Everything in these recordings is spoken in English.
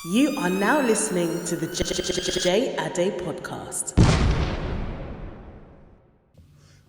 You are now listening to the J Ade podcast.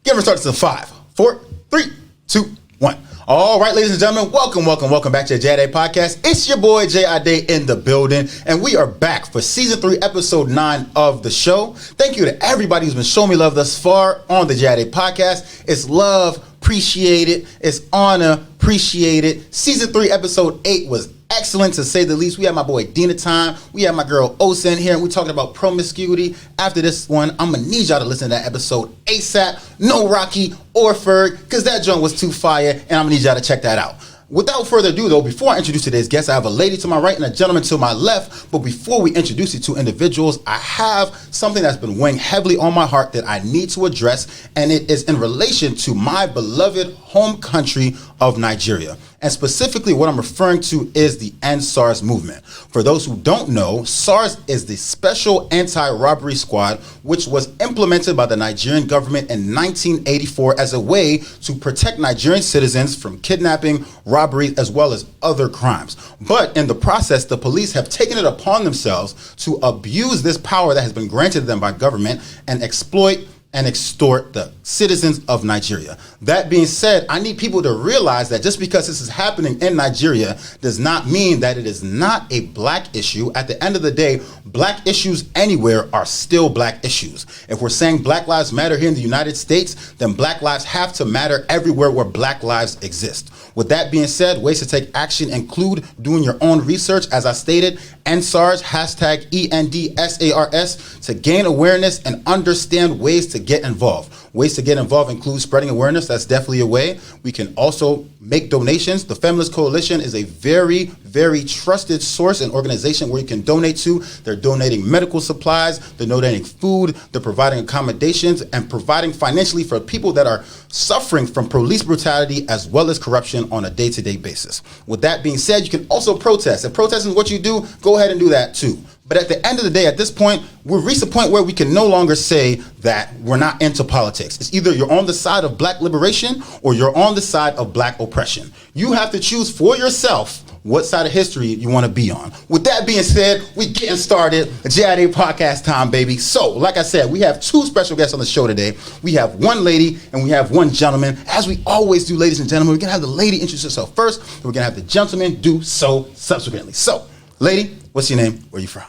Getting started to 5, 4, 3, 2, 1. All right, ladies and gentlemen, welcome back to the J Ade podcast. It's your boy J Ade in the building, and we are back for season 3, episode 9 of the show. Thank you to everybody who's been showing me love thus far on the J Ade podcast. It's love, appreciate it. It's honor, appreciate it. Season 3, episode 8 was excellent, to say the least. We have my boy Dina Time. We have my girl Osen here, and we're talking about promiscuity. After this one, I'm going to need y'all to listen to that episode ASAP. No Rocky or Ferg, because that joint was too fire, and I'm going to need y'all to check that out. Without further ado, though, before I introduce today's guest, I have a lady to my right and a gentleman to my left. But before we introduce you to individuals, I have something that's been weighing heavily on my heart that I need to address, and it is in relation to my beloved home country of Nigeria. And specifically, what I'm referring to is the End SARS movement. For those who don't know, SARS is the Special Anti-Robbery Squad, which was implemented by the Nigerian government in 1984 as a way to protect Nigerian citizens from kidnapping, robbery, as well as other crimes. But in the process, the police have taken it upon themselves to abuse this power that has been granted them by government and exploit and extort the citizens of Nigeria. That being said, I need people to realize that just because this is happening in Nigeria does not mean that it is not a black issue. At the end of the day, black issues anywhere are still black issues. If we're saying Black Lives Matter here in the United States, then black lives have to matter everywhere where black lives exist. With that being said, ways to take action include doing your own research, as I stated, EndSARS, hashtag ENDSARS, to gain awareness and understand ways to get involved. Ways to get involved include spreading awareness. That's definitely a way. We can also make donations. The Feminist Coalition is a very, very trusted source and organization where you can donate to. They're donating medical supplies, they're donating food, they're providing accommodations, and providing financially for people that are suffering from police brutality as well as corruption on a day-to-day basis. With that being said, you can also protest. If protesting is what you do, go ahead and do that too. But at the end of the day, at this point, we've reached a point where we can no longer say that we're not into politics. It's either you're on the side of black liberation or you're on the side of black oppression. You have to choose for yourself what side of history you want to be on. With that being said, we getting started. J.I.D. podcast time, baby. So, like I said, we have 2 special guests on the show today. We have one lady and we have one gentleman. As we always do, ladies and gentlemen, we're going to have the lady introduce herself first, and we're going to have the gentleman do so subsequently. So, lady, what's your name? Where are you from?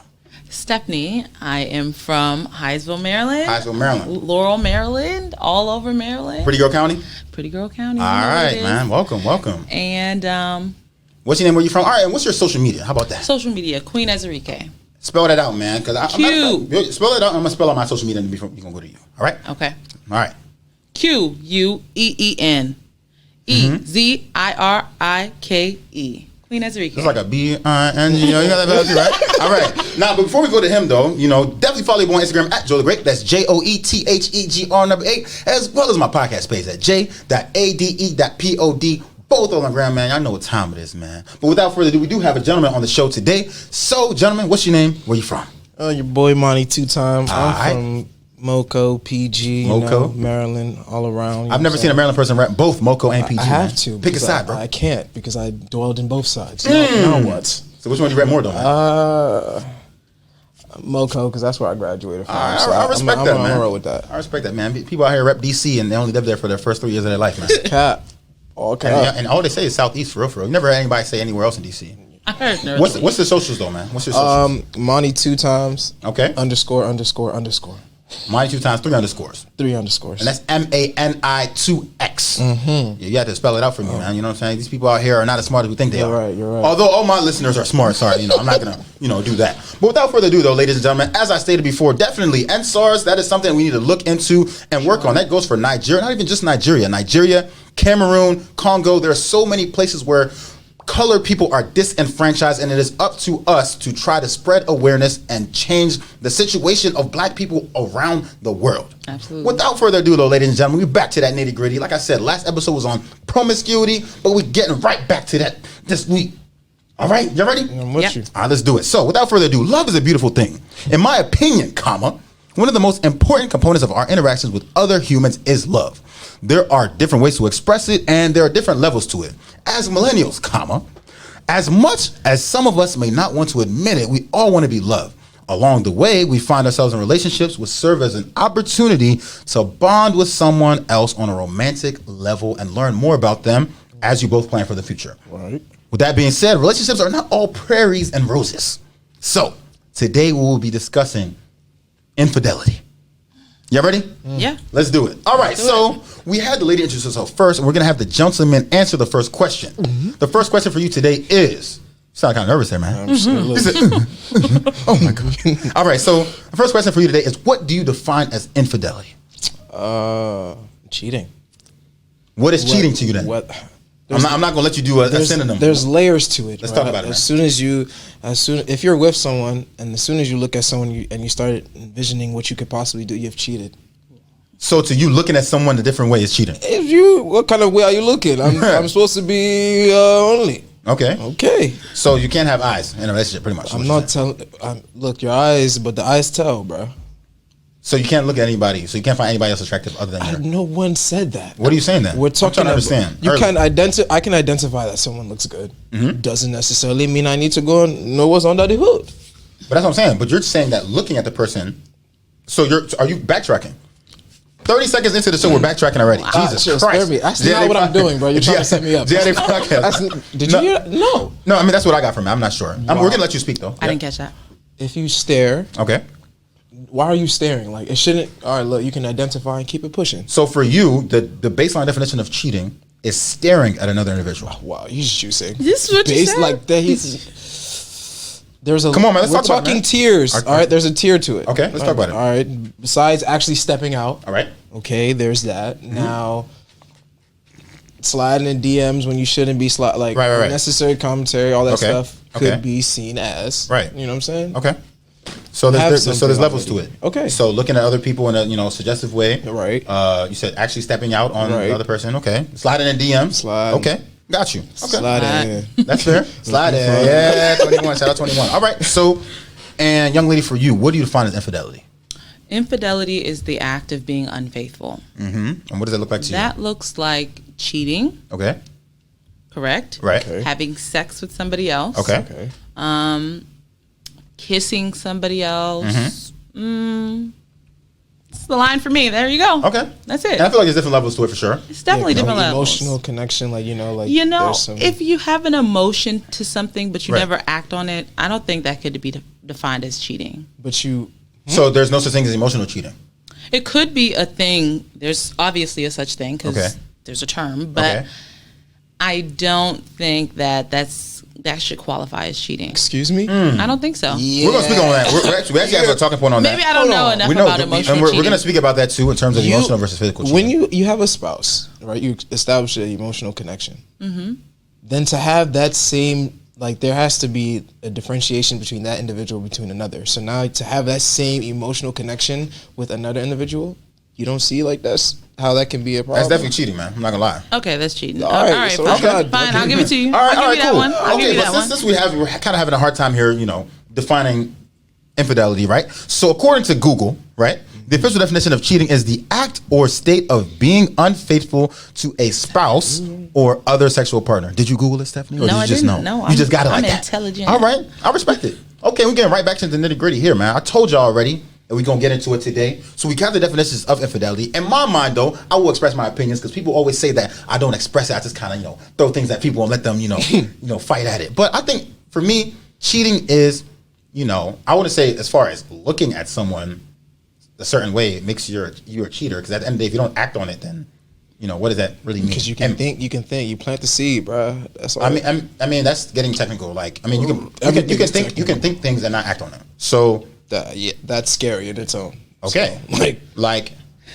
Stephanie. I am from Hyattsville, Maryland. Hyattsville, Maryland. Laurel, Maryland. All over Maryland. Pretty Girl County? Pretty Girl County. All right, man. Welcome. And what's your name? Where you from? All right, and what's your social media? How about that? social media, Queen Ezerike. Spell that out, man. Spell it out. I'm going to spell out my social media and we're going to go to you. All right? Okay. All right. QUEEN EZIRIKE. Queen Ezerike. It's like a B-I-N-G. You got that, right? All right. Now, but before we go to him, though, definitely follow me on Instagram at Joe the Great. That's JOETHEGR8, as well as my podcast page at J.ADE.POD. Both on the ground, man. I know what time it is, man. But without further ado, we do have a gentleman on the show today. So, gentleman, what's your name? Where you from? Your boy Monty 2 times. I'm from Moco, PG, Maryland, all around. I've never seen a Maryland person rap both Moco and PG. I have to. Pick a side, bro. I can't because I dwelled in both sides. Now what? So which one do you rap more, though, man? Moco, because that's where I graduated from. I respect that, man. I'm roll with that. I respect that, man. People out here rep DC and they only live there for their first 3 years of their life, man. Cap. All cap. And all they say is Southeast, for real. You never heard anybody say anywhere else in DC. I heard What's the socials, though, man? What's your socials? Monty 2 times. Okay. ___. Monty 2 times 3 underscores. 3 underscores. And that's MANI2X. Yeah, you have to spell it out for me, man. You know what I'm saying? These people out here are not as smart as we think they are. You're right. Although all my listeners are smart, sorry, I'm not gonna, do that. But without further ado, though, ladies and gentlemen, as I stated before, definitely EndSARS, that is something we need to look into and work on. That goes for Nigeria, not even just Nigeria, Cameroon, Congo. There are so many places where colored people are disenfranchised, and it is up to us to try to spread awareness and change the situation of black people around the world. Absolutely. Without further ado, though, ladies and gentlemen, we're back to that nitty gritty. Like I said, last episode was on promiscuity, but we're getting right back to that this week. All right, you ready? I'm with you. All right, let's do it. So, without further ado, love is a beautiful thing. In my opinion, one of the most important components of our interactions with other humans is love. There are different ways to express it, and there are different levels to it. As millennials, As much as some of us may not want to admit it, we all want to be loved. Along the way, we find ourselves in relationships which serve as an opportunity to bond with someone else on a romantic level and learn more about them as you both plan for the future. Right. With that being said, relationships are not all prairies and roses. So today we will be discussing infidelity. Y'all ready? Yeah. Let's do it. All right, so we had the lady introduce herself first, and we're going to have the gentleman answer the first question. The first question for you today is, you sound kind of nervous there, man. He said, oh my God. All right, so the first question for you today is, what do you define as infidelity? Cheating. What is cheating to you then? I'm not going to let you do a synonym. There's layers to it. Let's talk about it. If you're with someone, and as soon as you look at someone and you start envisioning what you could possibly do, you've cheated. So to you, looking at someone a different way is cheating. What kind of way are you looking? I'm supposed to be only. Okay. So you can't have eyes in a relationship, pretty much. I'm not telling. Look, your eyes, but the eyes tell, bro. So you can't look at anybody. So you can't find anybody else attractive other than you. No one said that. What are you saying then? We're talking. I'm trying to understand. I can identify that someone looks good. Doesn't necessarily mean I need to go and know what's under the hood. But that's what I'm saying. But you're saying that looking at the person. So are you backtracking? 30 seconds into the show, we're backtracking already. Jesus Christ. That's not what I'm doing, bro. You're trying to set me up. JID podcast. Did you hear that? No. No, I mean, that's what I got from it. I'm not sure. We're going to let you speak, though. I didn't catch that. If you stare. Okay. Why are you staring? Like, it shouldn't. All right, look, you can identify and keep it pushing. So for you, the baseline definition of cheating is staring at another individual. Wow, he's juicing. This is what you said? Like that. There's a. Come on, man. Let's we're talk about it, talking man. tiers. All right, there's a tier to it. Okay, let's talk about it. All right. Besides actually stepping out. All right. Okay, there's that. Now, sliding in DMs when you shouldn't be right. Unnecessary commentary, all that stuff could be seen as right. You know what I'm saying? Okay. So there's levels to it. Okay. So looking at other people in a suggestive way. Right. You said actually stepping out on the other person. Okay. Sliding in DMs. Slide. Okay. Got you. Okay. Slide in. That's fair. Slide in. Yeah. 21. Shout out 21. All right. So, and young lady, for you, what do you define as infidelity? Infidelity is the act of being unfaithful. And what does that look like to you? That looks like cheating. Okay. Correct. Right. Okay. Having sex with somebody else. Okay. Kissing somebody else. It's the line for me. There you go. Okay. That's it. And I feel like there's different levels to it for sure. It's definitely different levels. Emotional connection, if you have an emotion to something but you never act on it, I don't think that could be defined as cheating. But you. So there's no such thing as emotional cheating. It could be a thing. There's obviously a such thing because there's a term, but I don't think that should qualify as cheating. Excuse me? I don't think so. Yeah. We're going to speak on that. We actually have a talking point on that. Maybe I don't know enough about emotional cheating. And we're going to speak about that too in terms of emotional versus physical cheating. When you have a spouse, right, you establish an emotional connection. Then to have that same, there has to be a differentiation between that individual between another. So now to have that same emotional connection with another individual, you don't see that's how that can be a problem. That's definitely cheating, man. I'm not gonna lie. Okay, that's cheating. All right, so fine. I'll give it to you. All right, That cool. one. I'll give you that one. Since we're kind of having a hard time here, defining infidelity, right? So according to Google, right, the official definition of cheating is the act or state of being unfaithful to a spouse or other sexual partner. Did you Google it, Stephanie? Or No, did you I just didn't. know? No, you just got it like I'm that. intelligent. All right, I respect it. Okay, we're getting right back to the nitty gritty here, man. I told y'all already. And we're going to get into it today. So we got the definitions of infidelity. In my mind, though, I will express my opinions because people always say that I don't express it. I just kind of, throw things at people and let them, fight at it. But I think for me, cheating is, I wouldn't say as far as looking at someone a certain way, it makes you a cheater. Because at the end of the day, if you don't act on it, then, what does that really mean? Because you can think, you plant the seed, bro. That's all. I mean, that's getting technical. You can think things and not act on them. So. That's scary in its own. Okay. So,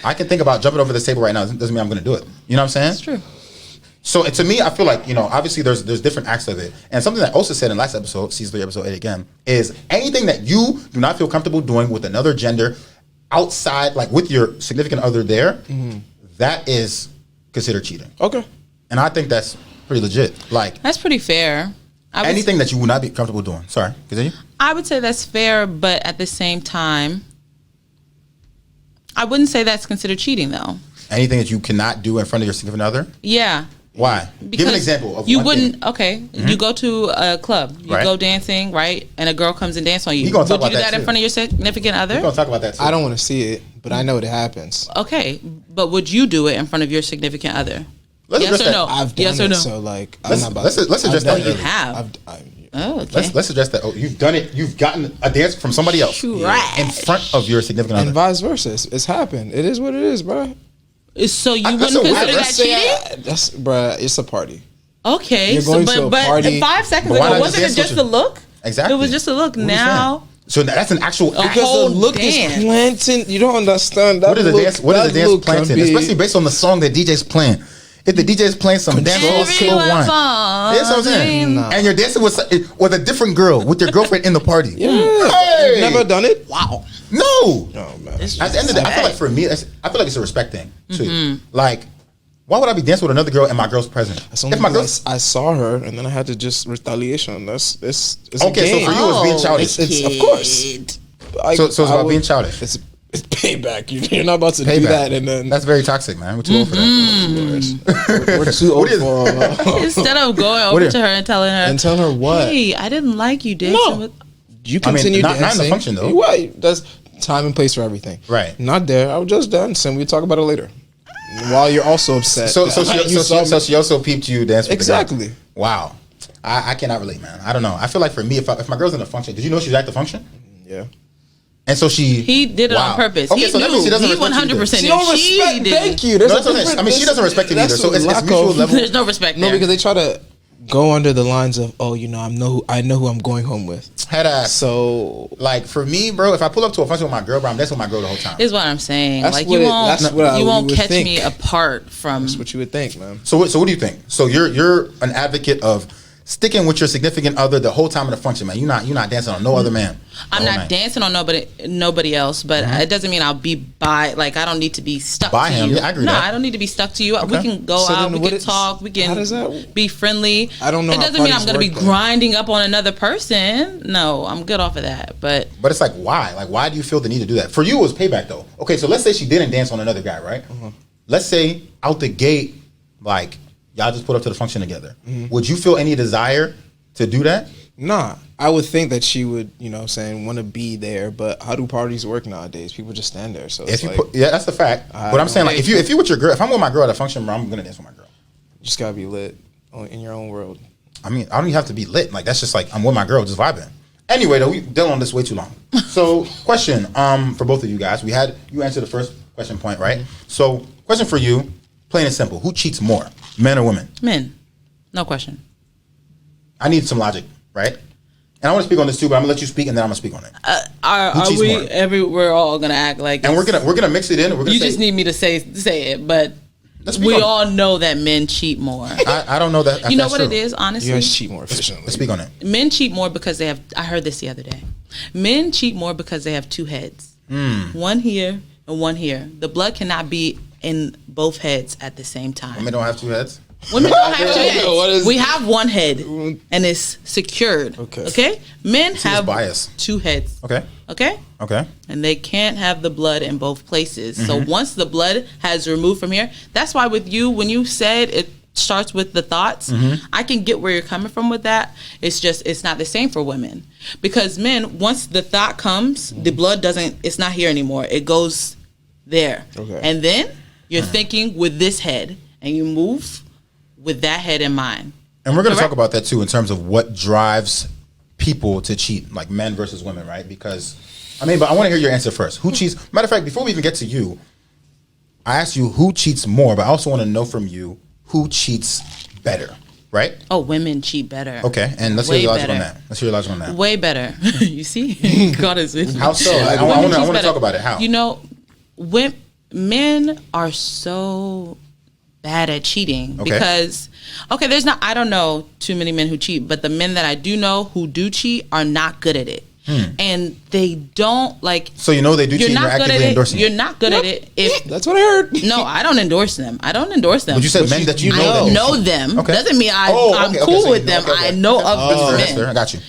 I can think about jumping over this table right now. It doesn't mean I'm going to do it. You know what I'm saying? That's true. So to me, I feel like, obviously there's different acts of it. And something that Osa said in last episode, season 3, episode 8 again, is anything that you do not feel comfortable doing with another gender outside, with your significant other there, that is considered cheating. Okay. And I think that's pretty legit. That's pretty fair. Anything that you would not be comfortable doing. Sorry, continue. I would say that's fair, but at the same time, I wouldn't say that's considered cheating, though. Anything that you cannot do in front of your significant other? Yeah. Why? Give an example of you one wouldn't. thing. Okay, you go to a club, you Right. go dancing, right, and a girl comes and dance on you. We gonna talk Would you about do that that in too. front of your significant other? We're gonna talk about that too. I don't want to see it, but I know it happens. Okay, but would you do it in front of your significant other? Let's Yes address or that. no? I've done Yes or it, no? so like I'm Let's- not about let's- to- let's I've address done that it. earlier. have. Oh, okay. Let's address that. Oh, you've done it. You've gotten a dance from somebody else Right. in front of your significant and other. vice versa. It's happened. It is what it is, bro. So you That's wouldn't a weird- consider that let's cheating? That's bruh. It's a party. Okay, You're so going to a but party, 5 seconds but why ago not wasn't just it dance just with a look? Exactly. It was just a look. What are you Now saying? So that's an actual. whole Because the look dance. is planting. You don't understand that. What is the look, dance? What is that the dance look can planting? be- Especially based on the song that DJ's playing. If the DJ's playing some dance Control on slow Everyone one, falls that's what I'm saying. in. Nah. And you're dancing with a different girl, with your girlfriend in the party. Yeah. Hey! You've never done it? Wow. No. Oh man. At the end of the day, I feel like for me, I feel like it's a respect thing too. Like, why would I be dancing with another girl and my girl's present? That's only If my because girl's I saw her and then I had to just retaliation. It's okay, a so game. for you, it's being childish. It's of course. So it's about being childish. It's payback. You're not about to do Payback. that, and then That's very toxic, man. We're too old for that. we're too What old is- for. Instead of going over is- to her and telling her, And tell her what? Hey, I didn't like you dancing No. with. You I mean, continue not in the dancing. function, though. What? That's time and place for everything. Right. Not there. I was just dancing. We'll talk about it later. While you're also upset. So You saw me- she also peeped you dance with the girl. Exactly. Wow. I cannot relate, man. I don't know. I feel like for me, if my girl's in a function, did you know she was at the function? Yeah. And so He did it on purpose. Okay, He so that knew. means she doesn't He respect you either. 100% She knew. don't respect. didn't. Thank you. There's No, a that's what I'm saying. different- I mean, she doesn't respect him that's either, so a it's lack mutual of- level. There's no respect No, there. because they try to go under the lines of, oh, you know, I know who I'm going home with. Head ass. So Like for me, bro, if I pull up to a function with my girl, bro, I'm dancing with my girl the whole time. is what I'm saying. That's Like what you it- won't, that's what you I won't would catch think. me apart from. that's what you would think, man. So what do you think? So you're an advocate of sticking with your significant other the whole time of the function, man. You're not dancing on no other man. I'm the whole not night. dancing on nobody else, but it doesn't mean I'll be by. Like I don't need to be stuck By to him. you. Yeah, I agree with No, that. I don't need to be stuck to you. We Okay. can go So out. then We what can is- talk. We how does can that- be friendly. I don't know It how doesn't mean I'm parties going to be work, though. grinding up on another person. No, I'm good off of that. But But it's like, why? Like, why do you feel the need to do that? For you, it was payback, though. Okay, so let's say she didn't dance on another guy, right? Let's say out the gate, like, y'all just put up to the function together. Would you feel any desire to do that? Nah, I would think that she would, you know what I'm saying, want to be there, but how do parties work nowadays? People just stand there. So it's If you like, put, yeah, that's the fact. I But I'm don't saying, like, know. if you with your girl, if I'm with my girl at a function, bro, I'm gonna dance with my girl. you just got to be lit in your own world. I mean, I don't even have to be lit. Like, that's just like I'm with my girl, just vibing. Anyway, though, we dealt on this way too long. So, question, for both of you guys, you answered the first question point, right? So, question for you, plain and simple: who cheats more, men or women? men, no question. I need some logic, right? And I want to speak on this too, but I'm gonna let you speak, and then I'm gonna speak on it. Are cheats we more? we're all gonna act like And it's- we're gonna mix it in. We're gonna you say, just need me to say it, but Let's speak we on it. all know that men cheat more. I don't know that. if You know that's what true. it is, honestly? You guys cheat more efficiently. Let's speak on it. Men cheat more because they have. I heard this the other day. Men cheat more because they have two heads, one here and one here. The blood cannot be in both heads at the same time. Women don't have two heads. Women don't have two heads. What is- We have one head, and it's secured. Okay. Men have bias. two heads. Okay. Okay. Okay. And they can't have the blood in both places. So once the blood has removed from here, that's why with you, when you said it starts with the thoughts, I can get where you're coming from with that. It's just, it's not the same for women. Because men, once the thought comes, the blood it's not here anymore. It goes there. Okay. And then you're thinking with this head and you move with that head in mind. And we're going to Correct. talk about that too in terms of what drives people to cheat, like men versus women, right? Because, but I want to hear your answer first. Who cheats? Matter of fact, before we even get to you, I asked you who cheats more, but I also want to know from you who cheats better, right? Oh, women cheat better. Okay, and let's Way hear your logic on better. that. Let's hear your logic on that. Way better. You see? God is with me. How so? I Women want cheat to better. talk about it. How? You know, men are so bad at cheating Okay. because there's not, I don't know too many men who cheat, but the men that I do know who do cheat are not good at it. And they don't like. So you know they do cheat and you're not good at actively it. endorsing You're it. not good at it. If That's what I heard. no, I don't endorse them. I don't endorse them. But you said But men you- that you you know. I that know cheat. them. Okay. Doesn't mean I'm okay, cool so you with know, them. okay. I know of That's fair, these that's fair. men. I got you.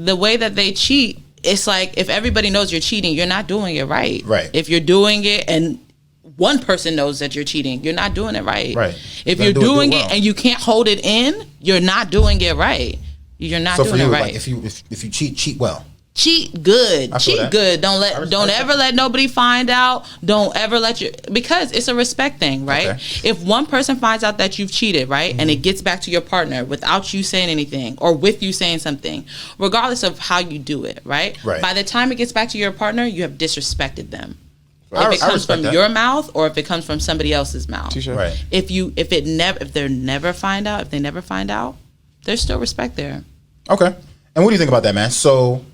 The way that they cheat, it's like if everybody knows you're cheating, you're not doing it right. Right. If you're doing it and one person knows that you're cheating, you're not doing it right. Right. If You you're gotta do doing it it well. and you can't hold it in, you're not doing it right. You're not So for doing you, it right. like if you cheat well. Cheat good. I feel Cheat that. good. Don't ever let nobody find out. Don't ever let because it's a respect thing, right? Okay. If one person finds out that you've cheated, right, and it gets back to your partner without you saying anything or with you saying something, regardless of how you do it, right? Right. By the time it gets back to your partner, you have disrespected them. I If it comes respect from that. your mouth or if it comes from somebody else's mouth. Touche. Right. If they never find out, there's still respect there. Okay. And what do you think about that, man? So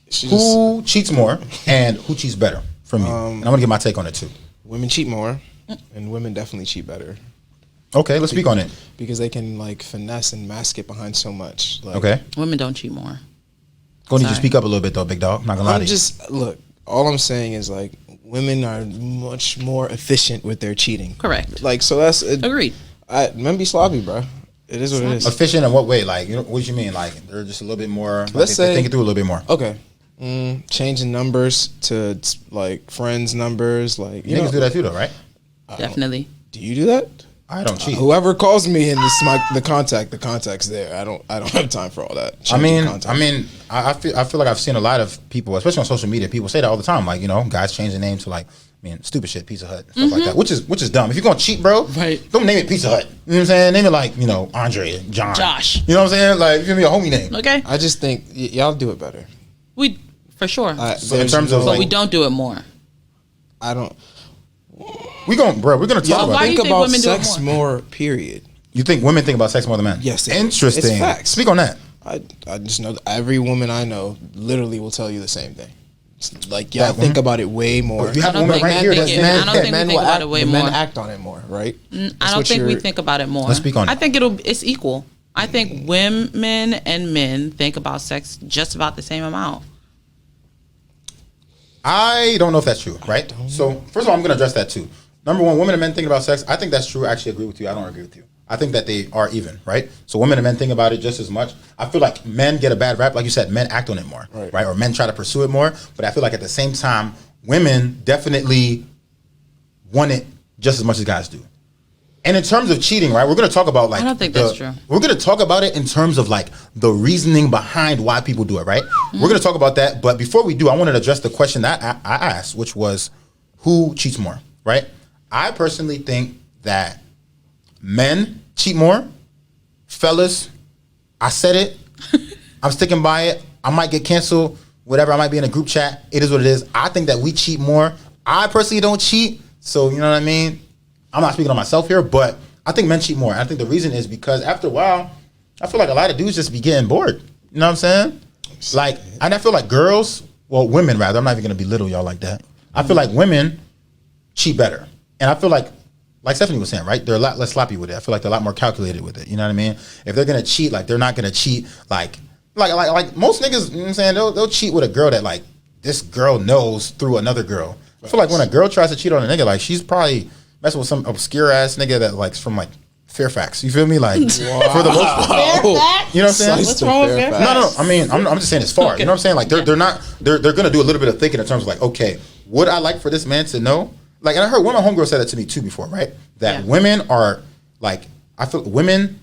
She who cheats more and who cheats better from you? And I'm gonna get my take on it too. Women cheat more, and women definitely cheat better Okay, let's speak on it. because they can like finesse and mask it behind so much. Like, Okay. Women don't cheat more. Go need you to Sorry. speak up a little bit though, big dog. I'm not gonna lie to I'm you. just look. All I'm saying is like women are much more efficient with their cheating. Correct. Like so that's Agreed. Men be sloppy, bro. It is what it is. Efficient in what way? Like, you know, what do you mean? Like, they're just a little bit more. Like, Let's they say- think it through a little bit more. Okay. Changing numbers to like friends' numbers, like you Niggas know, do that too, though, right? Definitely. Do you do that? I don't cheat. Whoever calls me and this is the contact's there. I don't have time for all that. I Changing mean, contact. I feel like I've seen a lot of people, especially on social media. People say that all the time. Like, you know, guys change their name to like, stupid shit, Pizza Hut, stuff like that. Which is dumb. If you're gonna cheat, bro, Right. don't name it Pizza Hut. You know what I'm saying? Name it like, you know, Andre, John, Josh. You know what I'm saying? Like, give me a homie name. Okay. I just think y'all do it better. We for sure. So in There's terms of, but like, we don't do it more. I don't. we're gonna talk Y'all about why it. you think think about women do it sex more? more. Period. You think women think about sex more than men? Yes, they do. Interesting. It's facts. Speak on that. I just know that every woman I know literally will tell you the same thing. It's like y'all That think woman- about it way more. If you have I a don't woman think right men here think that's it- man, I don't think we men think will about act, it way the more. men act on it more, right? I That's don't what think we you're- think about it more. Let's speak on it. I think it's equal. I think women and men think about sex just about the same amount. I don't know if that's true, right? So first of all, I'm going to address that too. Number one, women and men thinking about sex. I think that's true. I actually agree with you. I don't agree with you. I think that they are even, right? So women and men think about it just as much. I feel like men get a bad rap. Like you said, men act on it more, right? Or men try to pursue it more. But I feel like at the same time, women definitely want it just as much as guys do. And in terms of cheating, right, we're going to talk about like I don't think that's true. We're going to talk about it in terms of like the reasoning behind why people do it, right? We're going to talk about that. But before we do, I wanted to address the question that I asked, which was who cheats more, right? I personally think that men cheat more. Fellas, I said it. I'm sticking by it. I might get canceled, whatever. I might be in a group chat. It is what it is. I think that we cheat more. I personally don't cheat. So, you know what I mean? I'm not speaking on myself here, but I think men cheat more. I think the reason is because after a while, I feel like a lot of dudes just be getting bored. You know what I'm saying? Like, and I feel like girls, well, women rather, I'm not even going to belittle y'all like that. I feel like women cheat better. And I feel like Stephanie was saying, right? They're a lot less sloppy with it. I feel like they're a lot more calculated with it. You know what I mean? If they're going to cheat, like, they're not going to cheat like most niggas, you know what I'm saying? They'll cheat with a girl that, like, this girl knows through another girl. I feel like when a girl tries to cheat on a nigga, like, she's probably messing with some obscure ass nigga that, like, from, like, Fairfax. You feel me? Like, for the most part. You know what I'm saying? What's wrong with Fairfax? No. I mean, I'm just saying it's far. You know what I'm saying? Like, they're gonna do a little bit of thinking in terms of like, okay, would I like for this man to know? Like, and I heard one of my homegirls said that to me too before, right? That women are like, I feel women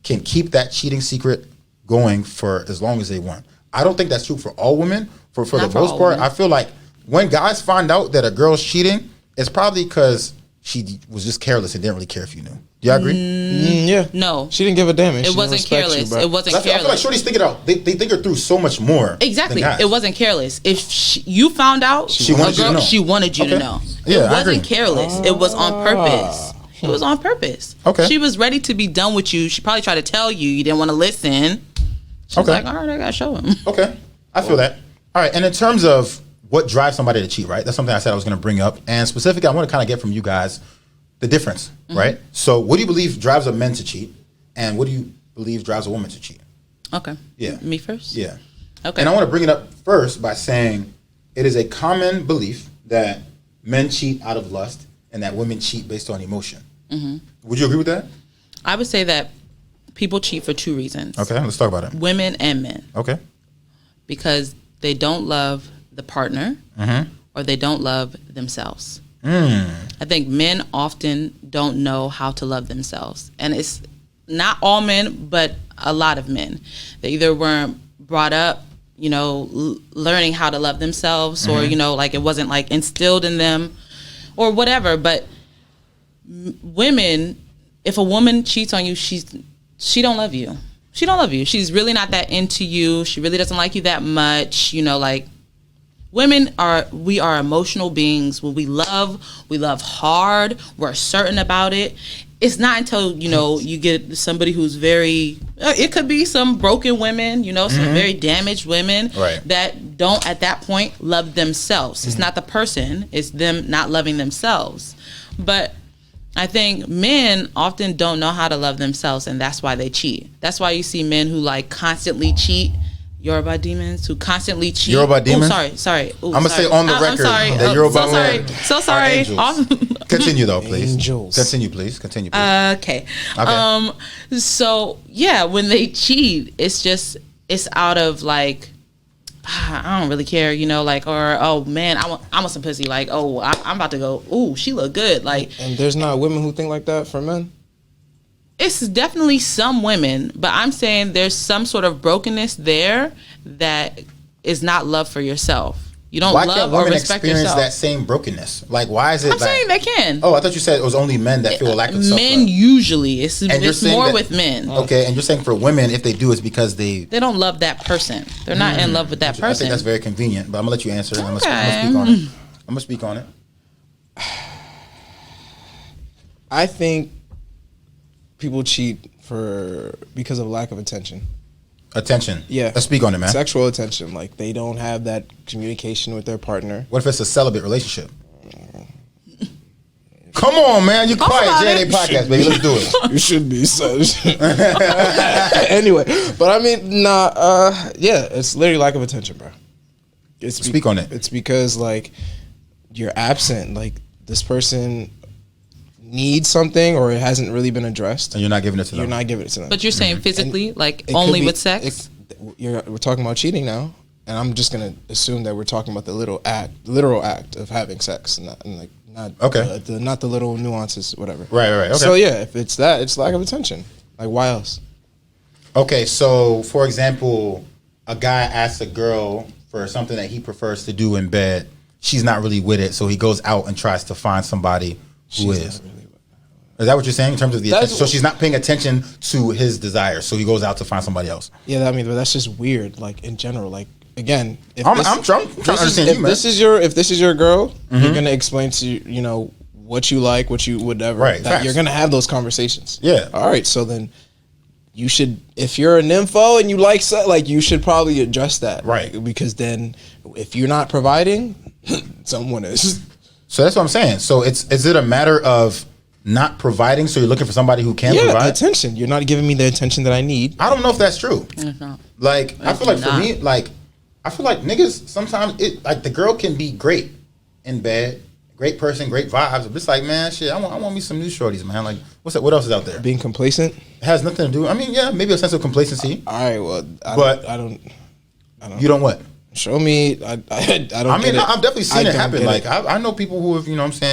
can keep that cheating secret going for as long as they want. I don't think that's true for all women. For the Not for most all part, women. I feel like when guys find out that a girl's cheating, it's probably because she was just careless and didn't really care if you knew. Do y'all agree? Yeah. No. She didn't give a damn. And she It wasn't didn't respect you, careless. bro. It wasn't I feel like careless. shorties think it out. They think her through so much more. Exactly. than guys. It wasn't careless. If you found out, She wanted you to know. She wanted you to Okay. know. Yeah, It I wasn't agree. careless. It was on purpose. It was on purpose. Okay. She was ready to be done with you. She probably tried to tell you. You didn't want to listen. She was Okay. like, all right, I got to show him. Okay, I feel that. All right, and in terms of what drives somebody to cheat, right? That's something I said I was going to bring up, and specifically, I want to kind of get from you guys the difference, right? So, what do you believe drives a man to cheat, and what do you believe drives a woman to cheat? Okay. Yeah. Me first? Yeah. Okay. And I want to bring it up first by saying it is a common belief that men cheat out of lust and that women cheat based on emotion. Mm-hmm. Would you agree with that? I would say that people cheat for two reasons. Okay, let's talk about it. Women and men. Okay. Because they don't love the partner Mm-hmm. or they don't love themselves. I think men often don't know how to love themselves. And it's not all men, but a lot of men. They either weren't brought up, learning how to love themselves, or, like it wasn't like instilled in them or whatever. But women, if a woman cheats on you, she don't love you. She don't love you. She's really not that into you. She really doesn't like you that much. We are emotional beings. When we love hard. We're certain about it. It's not until, you get somebody who's very, it could be some broken women, some very damaged women that don't at that point love themselves. It's not the person, it's them not loving themselves. But I think men often don't know how to love themselves, and that's why they cheat. That's why you see men who constantly cheat. Yoruba demons who constantly cheat. Yoruba demons? Sorry. I'm going to say on the record that Yoruba men are angels. Continue though, please. Angels. Continue, please. Okay. So, yeah, when they cheat, it's out of I don't really care, or, oh man, I want some pussy. I'm about to go, ooh, she look good. And there's not women who think like that for men? It's definitely some women, but I'm saying there's some sort of brokenness there that is not love for yourself. You don't love or respect yourself. Experience that same brokenness? Why is it? I'm saying they can. Oh, I thought you said it was only men that feel a lack of self-love. Men usually, it's more with men. Okay, and you're saying for women, if they do, it's because they don't love that person. They're not in love with that person. I think that's very convenient, but I'm gonna let you answer. Okay. I'm gonna speak on it. I think people cheat because of lack of attention. Attention. Yeah. Let's speak on it, man. Sexual attention. They don't have that communication with their partner. What if it's a celibate relationship? Come on, man. You quiet. JNA podcast, baby. Let's do it. You should be such. Anyway, but I mean, it's literally lack of attention, bro. Speak on it. It's because, you're absent. This person needs something, or it hasn't really been addressed, and you're not giving it to them. You're not giving it to them. But you're saying physically, only with sex? We're talking about cheating now, and I'm just gonna assume that we're talking about the literal act of having sex, not the little nuances, whatever. Right. Okay. So yeah, if it's that, it's lack of attention. Why else? Okay, so for example, a guy asks a girl for something that he prefers to do in bed. She's not really with it, so he goes out and tries to find somebody who is. Is that what you're saying in terms of the attention? So she's not paying attention to his desires, so he goes out to find somebody else. Yeah, but that's just weird. In general, again, I'm trying to understand you, man. If this is your girl, you're gonna explain to what you like, what you whatever. Right. You're gonna have those conversations. Yeah. All right. So then, you should, if you're a nympho and you you should probably address that. Right. Because then, if you're not providing, someone is. So that's what I'm saying. So is it a matter of not providing, so you're looking for somebody who can provide? Attention. You're not giving me the attention that I need. I don't know if that's true. It's not. I feel like for me, I feel like niggas sometimes the girl can be great in bed, great person, great vibes. But it's man, shit, I want me some new shorties, man. What else is out there? Being complacent? It has nothing to do. I mean, yeah, maybe a sense of complacency. All right, well, I don't. You don't what? Show me. I don't. I mean, I've definitely seen it happen. I know people who have,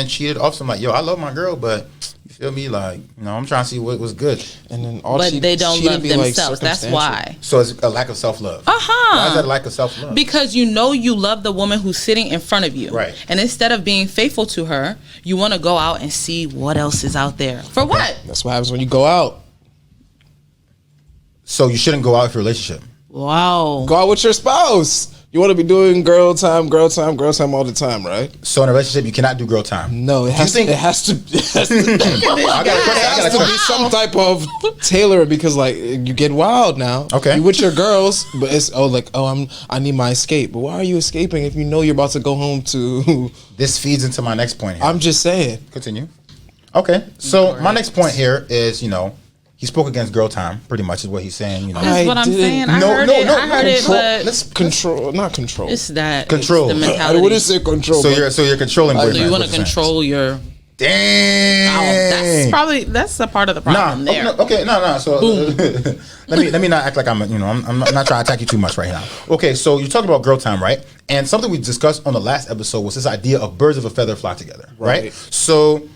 cheated off some. Yo, I love my girl, but you feel me? I'm trying to see what was good. And then they don't love themselves. That's why. So it's a lack of self-love. Why is that a lack of self-love? Because you love the woman who's sitting in front of you. Right. And instead of being faithful to her, you want to go out and see what else is out there. For what? That's what happens when you go out. So you shouldn't go out with your relationship. Wow. Go out with your spouse. You want to be doing girl time all the time, right? So in a relationship, you cannot do girl time. No, it has to. It has to be some type of tailor, because you get wild now. Okay, you with your girls, but it's I need my escape. But why are you escaping if you know you're about to go home to? This feeds into my next point here. I'm just saying. Continue. Okay, so my next point here is he spoke against girl time, pretty much is what he's saying. That's what I'm saying. I heard it, but let's control, not control. It's that control. It's the mentality. What is it? Control. So you're controlling. So you want to control your. Damn. That's a part of the problem there. No. So let me not act like I'm not trying to attack you too much right now. Okay, so you're talking about girl time, right? And something we discussed on the last episode was this idea of birds of a feather flock together, right? So,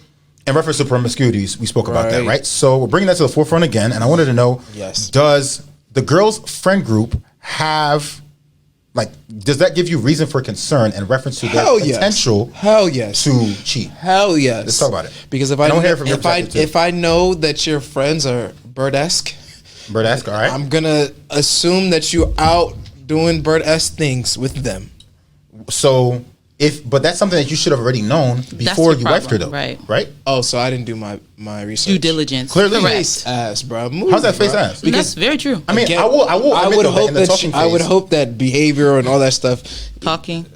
in reference to promiscuities, we spoke about that, right? So, we're bringing that to the forefront again, and I wanted to know, does the girls' friend group have, like, does that give you reason for concern in reference to their potential to cheat? Hell yes. Let's talk about it. Because if I know that your friends are bird-esque, all right. I'm going to assume that you out doing bird-esque things with them. So, but that's something that you should have already known before you wifed her, though. Right? Oh, so I didn't do my research. Due diligence. Clearly. Face ass, bro. How's that face ass? Because that's very true. I mean, I would hope that behavior and all that stuff. Talking.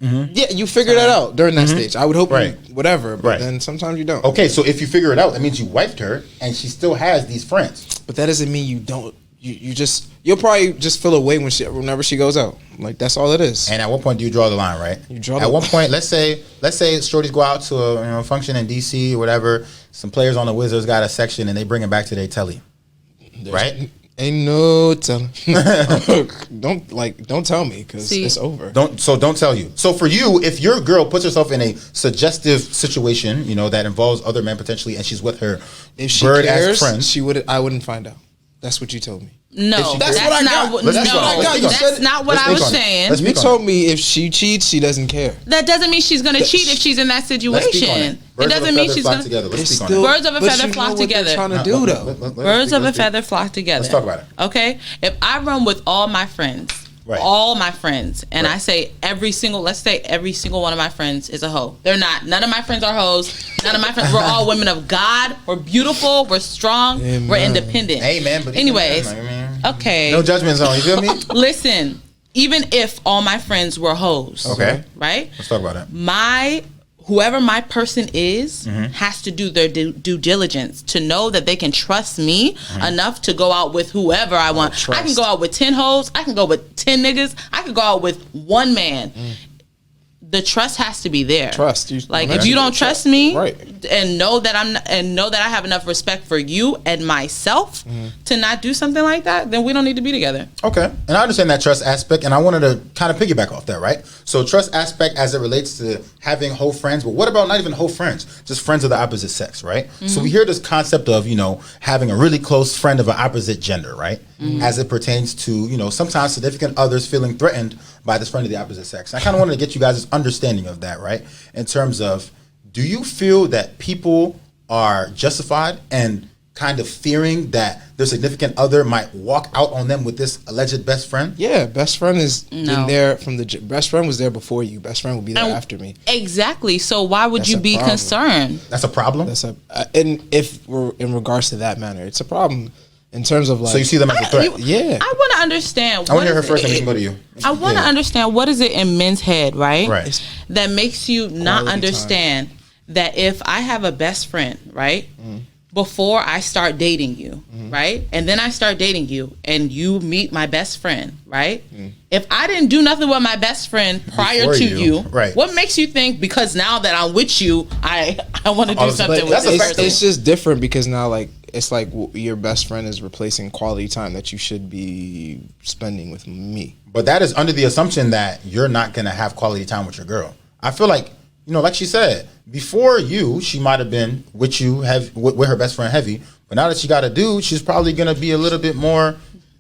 Yeah, you figure that out during that stage. I would hope whatever, but then sometimes you don't. Okay, so if you figure it out, that means you wifed her and she still has these friends. But that doesn't mean you don't. You'll probably just feel away whenever she goes out. Like, that's all it is. And at what point do you draw the line, right? At one point, let's say shorties go out to a function in DC or whatever. Some players on the Wizards got a section and they bring it back to their telly, right? Ain't no telling. Don't tell me because it's over. Don't tell you. So for you, if your girl puts herself in a suggestive situation, that involves other men potentially, and she's with her bird-ass friends, I wouldn't find out. That's what you told me. No, that's not what I was saying. You told me if she cheats, she doesn't care. That doesn't mean she's going to cheat if she's in that situation. It doesn't mean she's going to. Birds of a feather flock together. Birds of a feather flock together. Let's talk about it. Okay? If I run with all my friends, and I say every single one of my friends is a hoe. They're not. None of my friends are hoes. None of my friends. We're all women of God. We're beautiful. We're strong. Amen. We're independent. Amen. But anyways, okay. No judgment zone. You feel me? Listen, even if all my friends were hoes, right? Let's talk about it. Whoever my person is has to do their due diligence to know that they can trust me enough to go out with whoever I want. I can go out with 10 hoes. I can go with 10 niggas. I can go out with one man. The trust has to be there. If you don't trust me and know that I have enough respect for you and myself to not do something like that, then we don't need to be together. Okay. And I understand that trust aspect, and I wanted to kind of piggyback off that, right? So trust aspect as it relates to having whole friends, but what about not even whole friends, just friends of the opposite sex, right? So we hear this concept of, having a really close friend of an opposite gender, right? As it pertains to, sometimes significant others feeling threatened by this friend of the opposite sex. I kind of wanted to get you guys' understanding of that, right? In terms of, do you feel that people are justified and kind of fearing that their significant other might walk out on them with this alleged best friend? Yeah, best friend been there from the best friend was there before you. Best friend will be there after me. Exactly. So why would you be concerned? That's a problem. And if we're in regards to that manner, it's a problem. In terms of so you see them as a threat? I want to understand. I want to hear her first, and we can go to you. I want to understand what is it in men's head, right? That makes you not understand that if I have a best friend, right? Before I start dating you, right? And then I start dating you, and you meet my best friend, right? If I didn't do nothing with my best friend prior to you, what makes you think because now that I'm with you, I want to do something with this person? It's just different because now, it's like your best friend is replacing quality time that you should be spending with me. But that is under the assumption that you're not going to have quality time with your girl. I feel like, like she said, before you, she might have been with you, with her best friend heavy. But now that she got a dude, she's probably going to be a little bit more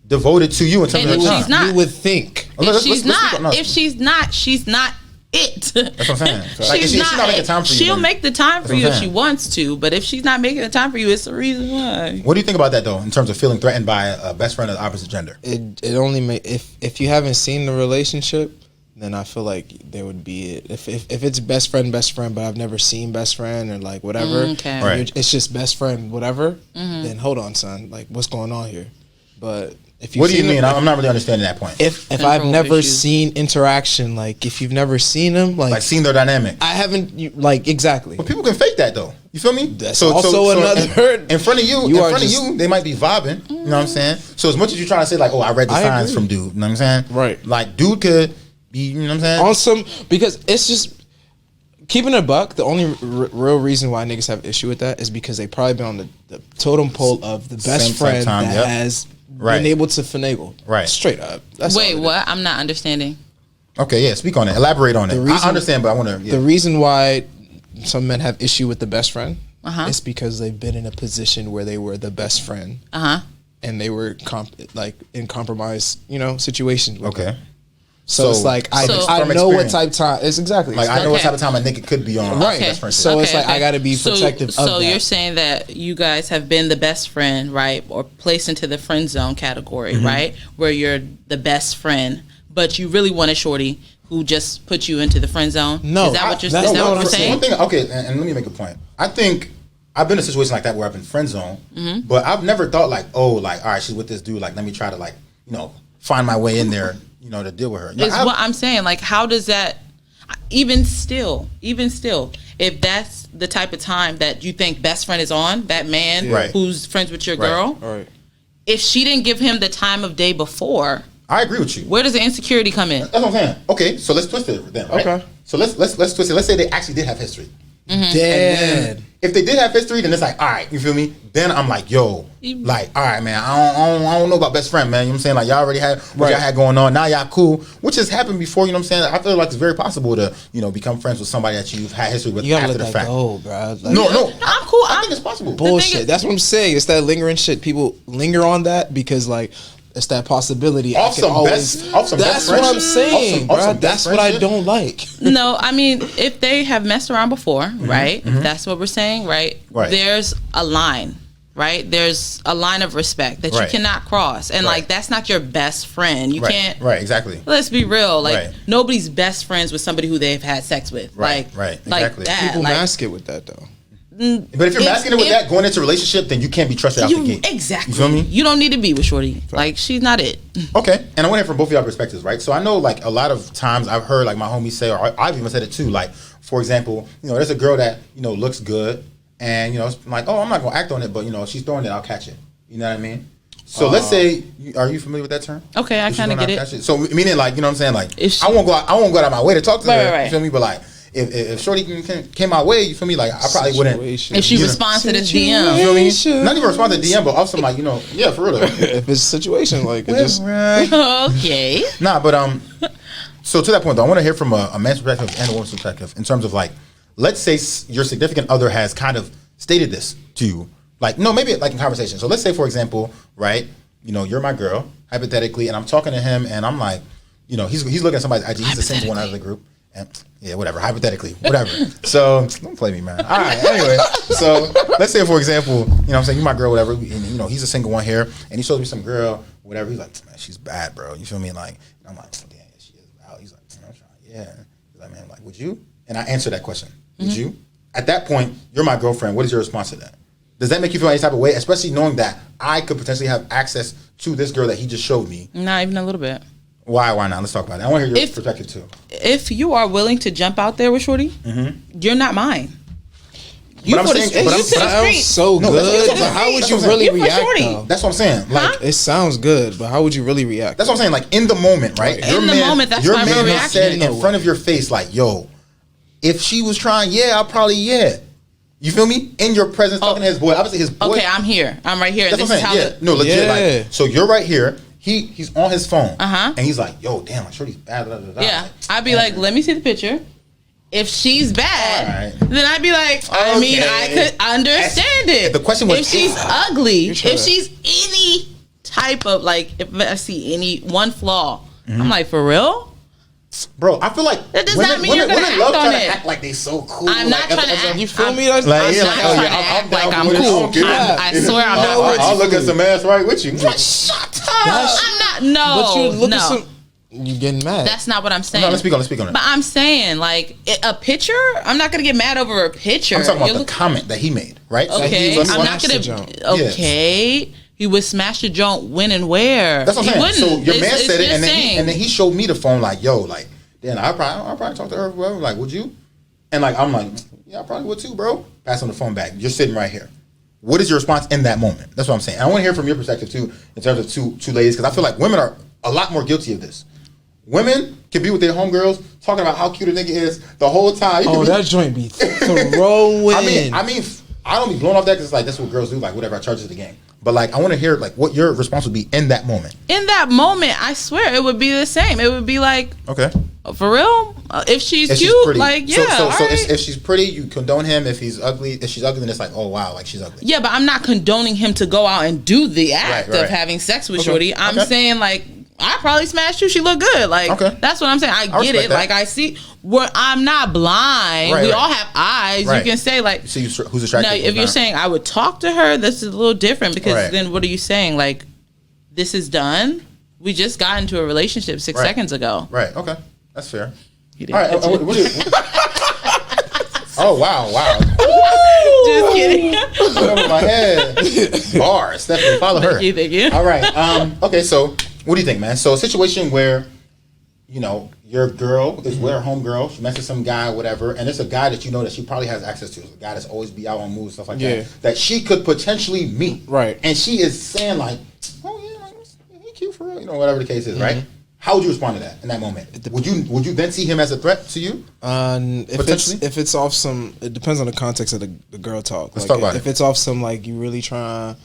devoted to you in terms of her time. She's not, you would think. If she's not, she's not it. That's what I'm saying. She's not making time for you. She'll make the time for you if she wants to, but if she's not making the time for you, it's the reason why. What do you think about that though, in terms of feeling threatened by a best friend of the opposite gender? It only if you haven't seen the relationship, then I feel like there would be it. If it's best friend, but I've never seen best friend or whatever, it's just best friend, whatever. Then hold on, son, what's going on here? But what do you mean? I'm not really understanding that point. If I've never seen interaction, if you've never seen them, seen their dynamic, I haven't. Exactly. But people can fake that though. You feel me? That's also another. In front of you, they might be vibing. You know what I'm saying? So as much as you're trying to say I read the signs from dude. You know what I'm saying? Right. Dude could be. You know what I'm saying? Because it's just. Keeping a buck, the only real reason why niggas have issue with that is because they probably been on the totem pole of the best friend that has been able to finagle. Right. Straight up. Wait, what? I'm not understanding. Okay, yeah, speak on it. Elaborate on it. I understand, but I want to. Yeah. The reason why some men have issue with the best friend is because they've been in a position where they were the best friend, and they were in compromised, situations. With them. So it's like I know what type of time. It's exactly like I know what type of time I think it could be on. Right. Best friend. So it's like I got to be protective. So of that. You're saying that you guys have been the best friend, right, or placed into the friend zone category, right, where you're the best friend, but you really want a shorty who just put you into the friend zone. No, is that what you're saying? One thing, okay, and let me make a point. I think I've been in a situation like that where I've been friend zone, but I've never thought like, all right, she's with this dude. Like, let me try to find my way in there. To deal with her. Is what I'm saying. Like, how does that, even still, if that's the type of time that you think best friend is on, that man who's friends with your girl, if she didn't give him the time of day before, I agree with you. Where does the insecurity come in? That's what I'm saying. Okay, so let's twist it then, right? Okay. So let's twist it. Let's say they actually did have history. Dead. If they did have history, then it's like, all right, you feel me? Then I'm like, yo, like, all right, man, I don't know about best friend, man. You know what I'm saying? Like, y'all already had what y'all had going on. Now y'all cool, which has happened before. You know what I'm saying? I feel like it's very possible to, become friends with somebody that you've had history with after the fact. Go, bro. Like, no, I'm cool. I think it's possible. Bullshit. That's what I'm saying. It's that lingering shit. People linger on that because like. It's that possibility. That's what I'm saying, bro. That's what I don't like. No, I mean, if they have messed around before, right? If that's what we're saying, right? There's a line, right? There's a line of respect that you cannot cross. And, like, that's not your best friend. You can't. Right, exactly. Let's be real. Like, nobody's best friends with somebody who they've had sex with. Right, exactly. Like that. People mask it with that, though. But if you're masking it with that, going into a relationship, then you can't be trusted out the gate. Exactly. You feel me? You don't need to be with shorty. Like, she's not it. Okay. And I want to hear from both of y'all perspectives, right? So I know, like, a lot of times I've heard, like, my homies say, or I've even said it too, like, for example, there's a girl that, looks good, and, it's like, oh, I'm not going to act on it, but, she's throwing it, I'll catch it. You know what I mean? So let's say, are you familiar with that term? Okay, I kind of get it. So, meaning, like, you know what I'm saying? Like, I won't go out of my way to talk to her. You feel me? But, like, if shorty came my way, you feel me? Like, I probably wouldn't. If she responds to this DM, you feel me? Not even respond to DM, but also like, yeah, for real. If it's a situation like it just okay. Nah, but so to that point though, I want to hear from a man's perspective and a woman's perspective in terms of like, let's say your significant other has kind of stated this to you, like, no, maybe like in conversation. So let's say, for example, right, you're my girl hypothetically, and I'm talking to him, and I'm like, he's looking at somebody's IG, he's the single one out of the group. And, yeah, whatever. Hypothetically, whatever. So don't play me, man. All right. Anyway, so let's say, for example, what I'm saying, you my girl, whatever. And, he's a single one here, and he shows me some girl, whatever. He's like, man, she's bad, bro. You feel me? Like, I'm like, damn, she is bad. He's like, I'm trying, yeah. He's like, man, like, would you? And I answer that question. Would you? At that point, you're my girlfriend. What is your response to that? Does that make you feel any type of way, especially knowing that I could potentially have access to this girl that he just showed me? Not even a little bit. Why not? Let's talk about it. I want to hear your perspective too. If you are willing to jump out there with shorty, you're not mine. But I'm saying, it sounds so good. But how would you really react? That's what I'm saying. Like, it sounds good, but how would you really react? That's what I'm saying. Like in the moment, right? In the moment, that's my real reaction. Said in front of your face, like, "Yo, if she was trying, I'll probably You feel me? In your presence, talking to his boy. Obviously, his boy. Okay, I'm here. I'm right here. That's what I'm saying. No, legit. Like, so you're right here. He's on his phone, and he's like, "Yo, damn, I'm sure he's bad." Blah, blah, blah. Yeah, I'd be like, "Let me see the picture." If she's bad, then I'd be like, I mean, I could understand it. The question was, if she's ugly, if she's any type of like, if I see any one flaw, I'm like, for real, bro. I feel like that does not mean you're gonna act love on trying it. to act like they so cool. I'm not trying to act. You feel me? I'm not trying to act like I'm cool. I swear I'm not. I'll look at some ass right with you. Shut up. I'm not. No. But you look at some. You getting mad? That's not what I'm saying. No, let's speak on it. But I'm saying, like, a picture. I'm not gonna get mad over a picture. I'm talking about the comment that he made, right? Okay, so I'm not gonna. Okay, he would smash the joint when and where. That's what I'm saying. So your man said it, and then he showed me the phone, like, yo, like, then I'll probably talk to her, whoever. Like, would you? And like, I'm like, yeah, I probably would too, bro. Pass on the phone back. You're sitting right here. What is your response in that moment? That's what I'm saying. I want to hear from your perspective too, in terms of two ladies, because I feel like women are a lot more guilty of this. Women can be with their homegirls talking about how cute a nigga is the whole time. That joint be throwing. I mean, I don't be blown off that because it's like that's what girls do. Like whatever, I charge it to the game. But like, I want to hear like what your response would be in that moment. In that moment, I swear it would be the same. It would be like, okay, for real. If she's cute, pretty. like yeah. So right. if she's pretty, you condone him. If he's ugly, if she's ugly, then it's like, oh wow, like she's ugly. Yeah, but I'm not condoning him to go out and do the act Right. of having sex with Shorty. I'm saying like, I probably smashed you. She look good. Like that's what I'm saying. I get it. That. Like I see. Where I'm not blind. We all have eyes. You can say like, see who's attractive. Now, if you're saying I would talk to her, this is a little different because then what are you saying? Like, this is done. We just got into a relationship 6 seconds ago. Right. Okay. That's fair. All right. Oh wow. Just kidding. Over my head. Bars. Stephanie, follow her. Thank you. All right. Okay. So, what do you think, man? So, a situation where, you know, your girl is with her homegirl. She messes some guy, whatever, and it's a guy that you know that she probably has access to. It's a guy that's always be out on moves, stuff like that. That she could potentially meet. Right. And she is saying like, "Oh yeah, like, he cute for real," you know, whatever the case is, right? How would you respond to that in that moment? Would you then see him as a threat to you? If it's off some, it depends on the context of the girl talk. Let's talk about it. If it's off some like you really trying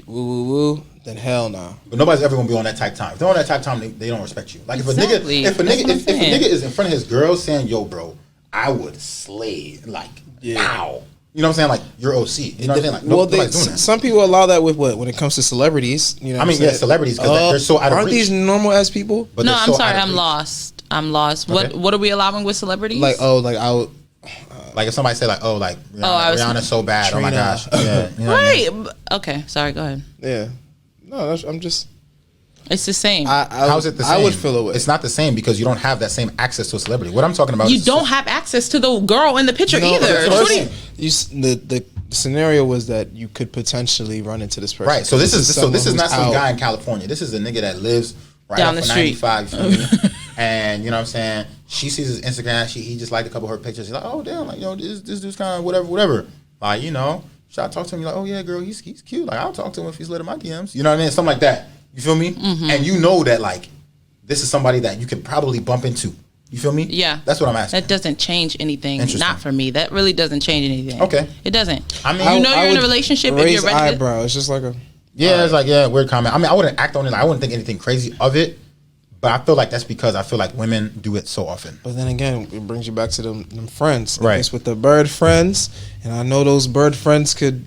woo, then hell nah. But nobody's ever gonna be on that type time. If they're on that type time, they don't respect you. Like if a nigga is in front of his girl saying, "Yo, bro, I would slay," like, wow. You know what I'm saying? Like, you're OC. You know what I'm saying? Like, nobody's doing that. Some people allow that with what? When it comes to celebrities, you know. I mean, yeah, celebrities because they're so out of reach. Aren't these normal ass people? But no, I'm sorry, I'm lost. Okay. What are we allowing with celebrities? Like, I would. Like if somebody say like, oh, like Rihanna's so bad. Trina. Oh my gosh. Yeah. You know right. what I mean? Okay. Sorry. Go ahead. Yeah. No, I'm just. It's the same. How's it the same? I would feel away. It's not the same because you don't have that same access to a celebrity. What I'm talking about you don't have access to the girl in the picture either. The scenario was that you could potentially run into this person. Right. So this is not some guy in California. This is a nigga that lives right down off the of street. 95. You feel me? And you know what I'm saying? She sees his Instagram. He just liked a couple of her pictures. He's like, oh damn, like yo, this dude's kind of whatever. Like you know, should I talk to him? You're like, oh yeah, girl, he's cute. Like I'll talk to him if he's lit in my DMs. You know what I mean? Something like that. You feel me? Mm-hmm. And you know that like this is somebody that you could probably bump into. You feel me? Yeah. That's what I'm asking. That doesn't change anything. Not for me. That really doesn't change anything. Okay. It doesn't. I mean, you know you're in a relationship if you're ready. Eyebrow. It's just like a. Yeah, it's like weird comment. I mean, I wouldn't act on it. I wouldn't think anything crazy of it. But I feel like that's because I feel like women do it so often. But then again, it brings you back to them friends. Right. It's with the bird friends. And I know those bird friends could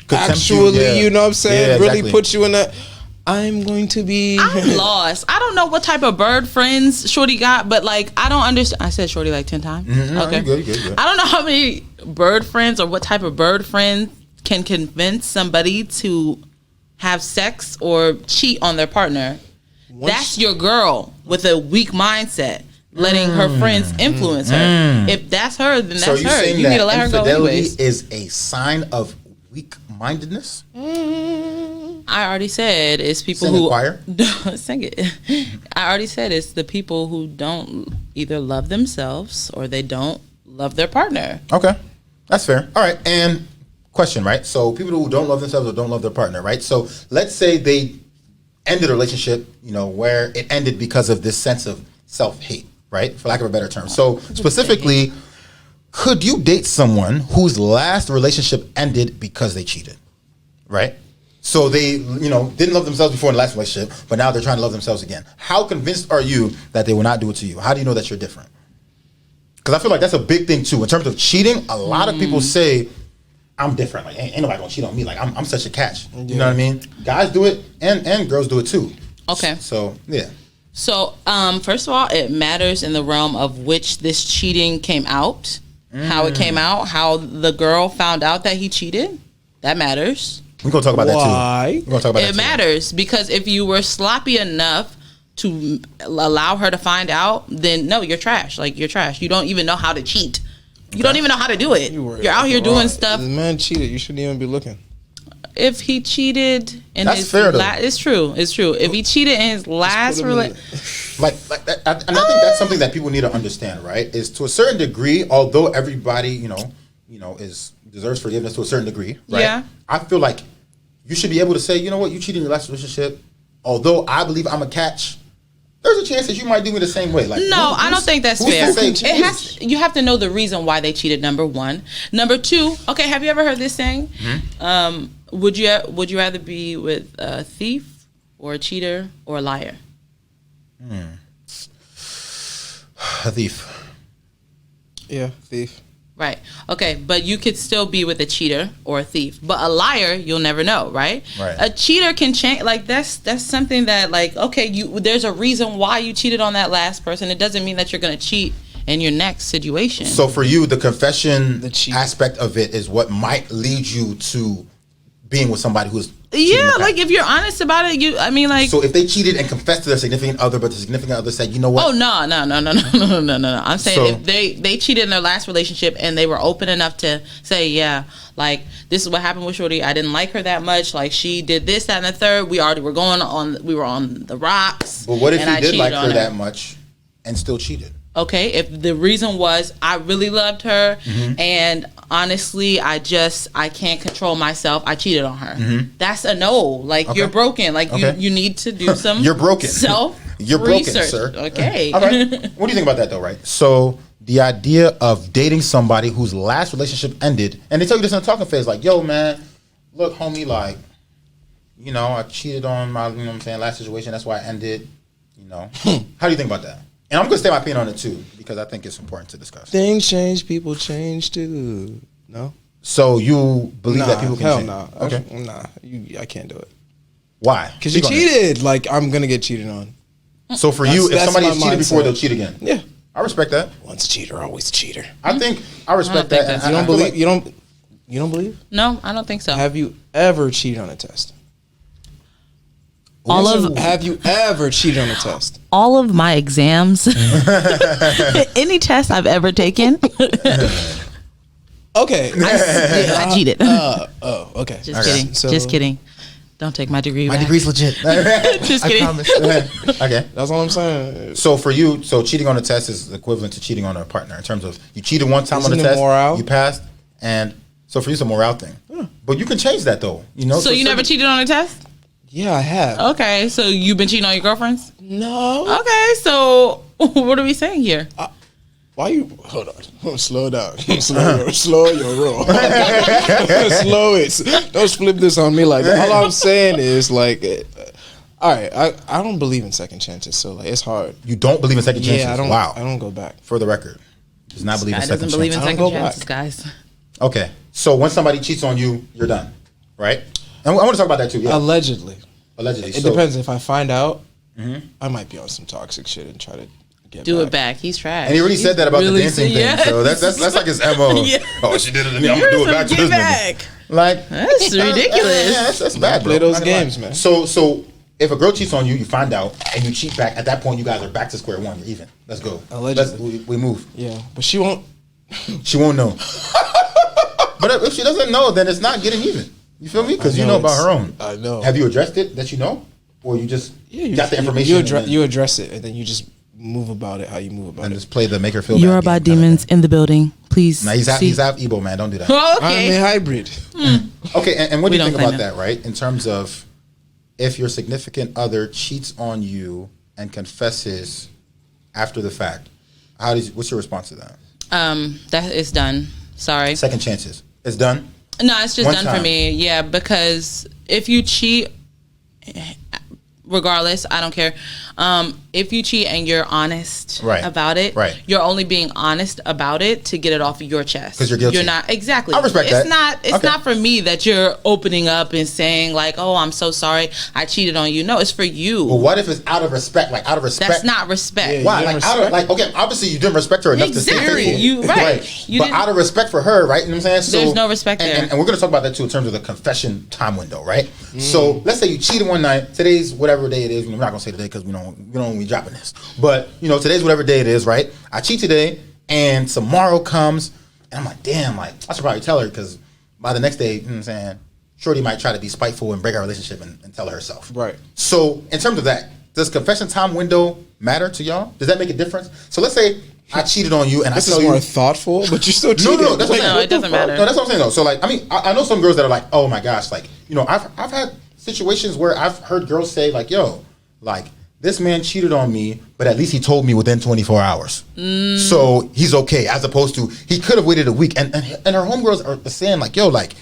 actually, you know what I'm saying, really put you in that. I'm going to be. I'm lost. I don't know what type of bird friends Shorty got, but like, I don't understand. I said Shorty like 10 times. Mm-hmm. Okay. Good. I don't know how many bird friends or what type of bird friend can convince somebody to have sex or cheat on their partner. That's your girl with a weak mindset, letting her friends influence her. If that's her, then that's her. You need to let her go anyways. Infidelity is a sign of weak-mindedness? I already said it's people sing it. I already said it's the people who don't either love themselves or they don't love their partner. Okay, that's fair. All right, and question, right? So people who don't love themselves or don't love their partner, right? So let's say they ended a relationship, you know, where it ended because of this sense of self-hate, right? For lack of a better term. So specifically, could you date someone whose last relationship ended because they cheated, right? So they, you know, didn't love themselves before in the last relationship, but now they're trying to love themselves again. How convinced are you that they will not do it to you? How do you know that you're different? Because I feel like that's a big thing too. In terms of cheating, a lot of people say, I'm different. Like, ain't nobody gonna cheat on me. Like, I'm such a catch. You know what I mean? Guys do it, and girls do it too. Okay. So, yeah. So, first of all, it matters in the realm of which this cheating came out, how it came out, how the girl found out that he cheated. That matters. We're gonna talk about that too. Why? We're gonna talk about that too. It matters because if you were sloppy enough to allow her to find out, then no, you're trash. Like, you're trash. You don't even know how to cheat. You don't even know how to do it. You're out here doing stuff. The man cheated. You shouldn't even be looking. If he cheated in that's his fair, it's true. If he cheated in his last relationship, like that, and I think that's something that people need to understand, right? Is to a certain degree, although everybody, you know, deserves forgiveness to a certain degree, right? Yeah. I feel like you should be able to say, you know what, you cheated in your last relationship. Although I believe I'm a catch, there's a chance that you might do me the same way. Like, no, I don't think that's fair. You have to know the reason why they cheated. Number one. Number two. Okay, have you ever heard this saying? Would you rather be with a thief or a cheater or a liar? A thief. Yeah, thief. Right. Okay, but you could still be with a cheater or a thief. But a liar, you'll never know, right? Right. A cheater can change. Like that's something that like, okay, there's a reason why you cheated on that last person. It doesn't mean that you're going to cheat in your next situation. So for you, the confession The cheat. aspect of it is what might lead you to being with somebody who's cheating yeah, the past. like if you're honest about it, I mean, like. So if they cheated and confessed to their significant other, but the significant other said, you know what? Oh no! I'm saying So- if they cheated in their last relationship and they were open enough to say, yeah, like this is what happened with Shorty. I didn't like her that much. Like she did this, that, and the third. We were on the rocks. But what if and you I did cheated like on her that much and still cheated? Okay, if the reason was I really loved her and honestly I can't control myself, I cheated on her. That's a no. Like Okay. you're broken. Like Okay. you need to do some You're broken. self You're broken, research. sir. Okay. All right. What do you think about that, though, right? So the idea of dating somebody whose last relationship ended, and they tell you this in the talking phase, like, yo, man, look, homie, like, you know, I cheated on my, you know what I'm saying, last situation. That's why I ended, you know. How do you think about that? And I'm going to state my opinion on it, too, because I think it's important to discuss. Things change, people change too. No? So you believe that people can hell change? nah. Okay. I can't do it. Why? Because you Speak on it. cheated. Like, I'm going to get cheated on. So for you, if That's somebody my has cheated before, mindset. they'll cheat again. Yeah. I respect that. Once a cheater, always a cheater. I think I respect think that. that's- and You I don't feel believe? like- You don't believe? No, I don't think so. Have you ever cheated on a test? Have you ever cheated on a test? all of my exams, any test I've ever taken, Okay. I cheated. Okay. Just kidding. So- Just kidding. Don't take my degree. My back. degree's legit. Just I kidding. promise. Okay. That's all I'm saying. So for you, so cheating on a test is equivalent to cheating on a partner in terms of you cheated one time on Isn't a it test, morale? you passed, and so for you it's a morale thing. But you can change that though. You know. So you never cheated on a test? Yeah, I have. Okay, so you've been cheating on your girlfriends? No. Okay, so what are we saying here? Why you? Hold on. Slow down. Slow your roll. Slow it. Don't flip this on me like that. All I'm saying is like, all right. I don't believe in second chances, so like it's hard. You don't believe in second chances. Yeah, I don't. Wow. I don't go back. For the record, does not believe in Guy second doesn't believe in chances. I don't second go chances, back. guys. Okay. So when somebody cheats on you, you're done, right? And I want to talk about that too. Yeah. Allegedly. Allegedly. It So- depends. If I find out, I might be on some toxic shit and try to get Do back. it back. He's trash. And he already said that about really the dancing thing. yes. So that's like his MO. Yeah. Oh, she did it to me. I'm gonna do it back to this nigga. Like That's ridiculous. Yeah, that's bad. Play bro. those Not gonna lie. games, man. So if a girl cheats on you, you find out, and you cheat back. At that point, you guys are back to square one. You're even. Let's go. Allegedly. We move. Yeah, but she won't. She won't know. But if she doesn't know, then it's not getting even. You feel me? Because I you know know about it's- her own. I know. Have you addressed it that you know, or you just got the information You, and then- you address it, and then you just move about it how you move about and it. just play the make her feel You're bad about game, kinda demons in the building. Please. thing. Nah, he's see. out Ebo, man. Don't do that. Oh, I'm okay. a hybrid. Okay, and what do We you don't think claim about it. that, right? In terms of if your significant other cheats on you and confesses after the fact, what's your response to that? That is done. Sorry. Second chances. It's done. No, it's just One done time. for me. Yeah, because if you cheat, regardless, I don't care. If you cheat and you're honest Right. about it, Right. you're only being honest about it to get it off of your chest. 'Cause you're guilty. You're not exactly. I respect it's that. Not. It's Okay. not for me that you're opening up and saying like, "Oh, I'm so sorry, I cheated on you." No, it's for you. But what if it's out of respect? Like out of respect. That's not respect. Yeah, Why? You Like didn't out of respect? okay, obviously you didn't respect her enough to Exactly. say faithful. You- right. You but didn't- out of respect for her, right? You know what I'm saying? So, There's no respect and, there. And we're gonna talk about that too in terms of the confession time window, right? Mm. So let's say you cheated one night. Today's whatever day it is. We're not gonna say today because we don't be dropping this. But you know, today's whatever day it is, right? I cheat today, and tomorrow comes, and I'm like, damn, like I should probably tell her because by the next day, you know what I'm saying, Shorty might try to be spiteful and break our relationship and tell her herself. Right. So in terms of that, does confession time window matter to y'all? Does that make a difference? So let's say I cheated on you and This I is tell more you. thoughtful, but you're still No, cheating. no, that's what I'm No, saying. it doesn't matter. No, that's what I'm saying though. So like, I mean, I know some girls that are like, oh my gosh, like, you know, I've had situations where I've heard girls say like, yo, like this man cheated on me, but at least he told me within 24 hours. So he's okay, as opposed to he could have waited a week. And her homegirls are saying like, yo, like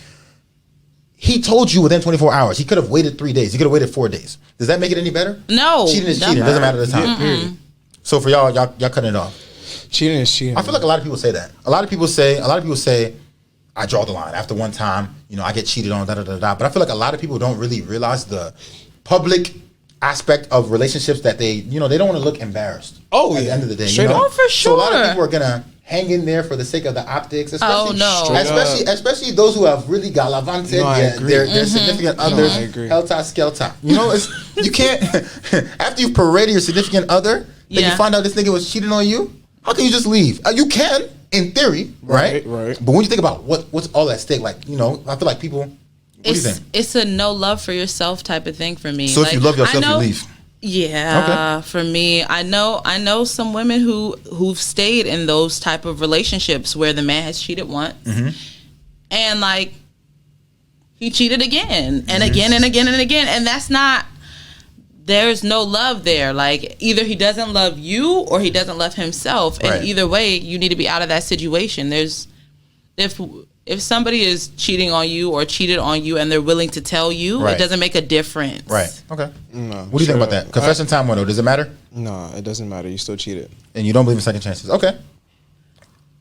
He told you within 24 hours. He could have waited 3 days. He could have waited 4 days. Does that make it any better? No. Cheating is cheating. It doesn't matter the time. So for y'all cutting it off. Cheating is cheating. I feel like a lot of people say that. A lot of people say, I draw the line. After one time, I get cheated on, But I feel like a lot of people don't really realize the public aspect of relationships that they don't want to look embarrassed. Oh, at the end of the day. Straight up. Oh, for sure. So a lot of people are gonna hang in there for the sake of the optics. Especially, especially those who have really galavanted their significant others. I agree. Helter skelter. You can't after you've paraded your significant other, then you find out this nigga was cheating on you. How can you just leave? You can, in theory, right? Right. But when you think about what's all at stake, I feel like people. What do you think? It's a no love for yourself type of thing for me. So if you love yourself, you leave. Yeah, okay. For me, I know some women who've stayed in those type of relationships where the man has cheated once, and he cheated again and again and again and again, and that's not. There's no love there. Either he doesn't love you or he doesn't love himself, and either way, you need to be out of that situation. If somebody is cheating on you or cheated on you and they're willing to tell you, it doesn't make a difference. Right. Okay. No, what do you think about that? Confession time window. Does it matter? No, it doesn't matter. You still cheated. And you don't believe in second chances. Okay.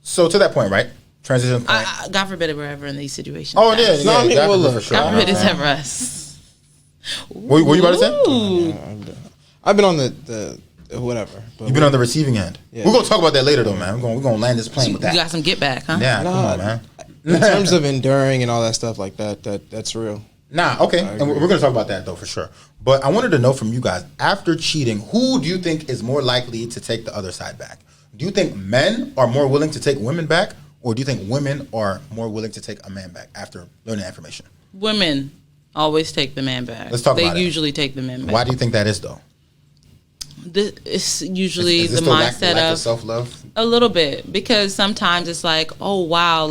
So to that point, right? Transition point. God forbid we're ever in these situations. Oh, yeah. No, I mean, for sure. God forbid it's ever us. What you about to say? Yeah, I've been on the whatever. You've been on the receiving end. Yeah. We're gonna talk about that later, though, man. We're gonna land this plane with that. You got some get back, huh? Yeah, come on, man. In terms of enduring and all that stuff like that's real. Okay. And we're gonna talk about that though for sure. But I wanted to know from you guys, after cheating, who do you think is more likely to take the other side back? Do you think men are more willing to take women back, or do you think women are more willing to take a man back after learning that information? Women always take the man back. Let's talk about it. They usually take the man back. Why do you think that is, though? It's usually is the lack mindset of self-love? A little bit, because sometimes it's like, oh wow,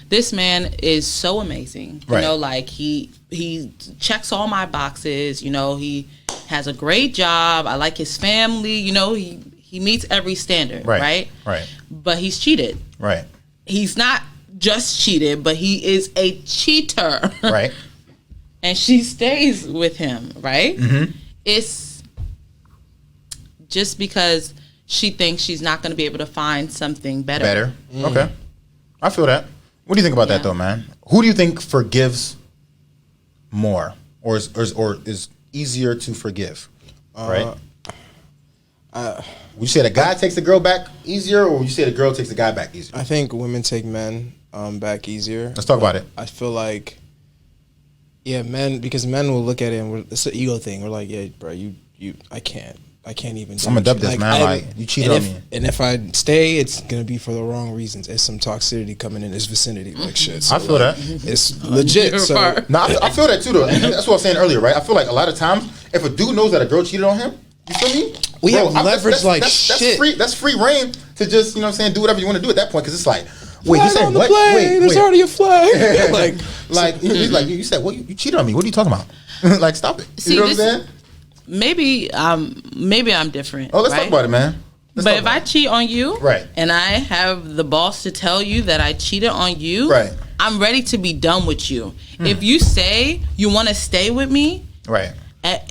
this man is so amazing. Right. He checks all my boxes. He has a great job. I like his family. He meets every standard. Right. But he's cheated. Right. He's not just cheated, but he is a cheater. Right. And she stays with him, right? Mm-hmm. It's just because she thinks she's not going to be able to find something better. Okay. I feel that. What do you think about that, though, man? Who do you think forgives more, or is easier to forgive? Right. Would you say the guy takes the girl back easier, or would you say the girl takes the guy back easier? I think women take men back easier. Let's talk about it. I feel like, men, because men will look at it and it's an ego thing. We're like, yeah, bro, I can't even. I'm gonna dub this, man. You cheated on me. And if I stay, it's gonna be for the wrong reasons. It's some toxicity coming in this vicinity, shit. So I feel that. It's legit. I feel that too, though. And that's what I was saying earlier, right? I feel like a lot of times, if a dude knows that a girl cheated on him, you feel me? We have leverage shit. That's free reign to just, do whatever you want to do at that point, because it's like, wait, flag you said what? Wait, there's already a flag. you said, well, you cheated on me. What are you talking about? Stop it. See, you know what I'm saying? Maybe I'm different. Oh, let's talk about it, man. But if I cheat on you, right, and I have the balls to tell you that I cheated on you, right, I'm ready to be done with you. If you say you want to stay with me, right,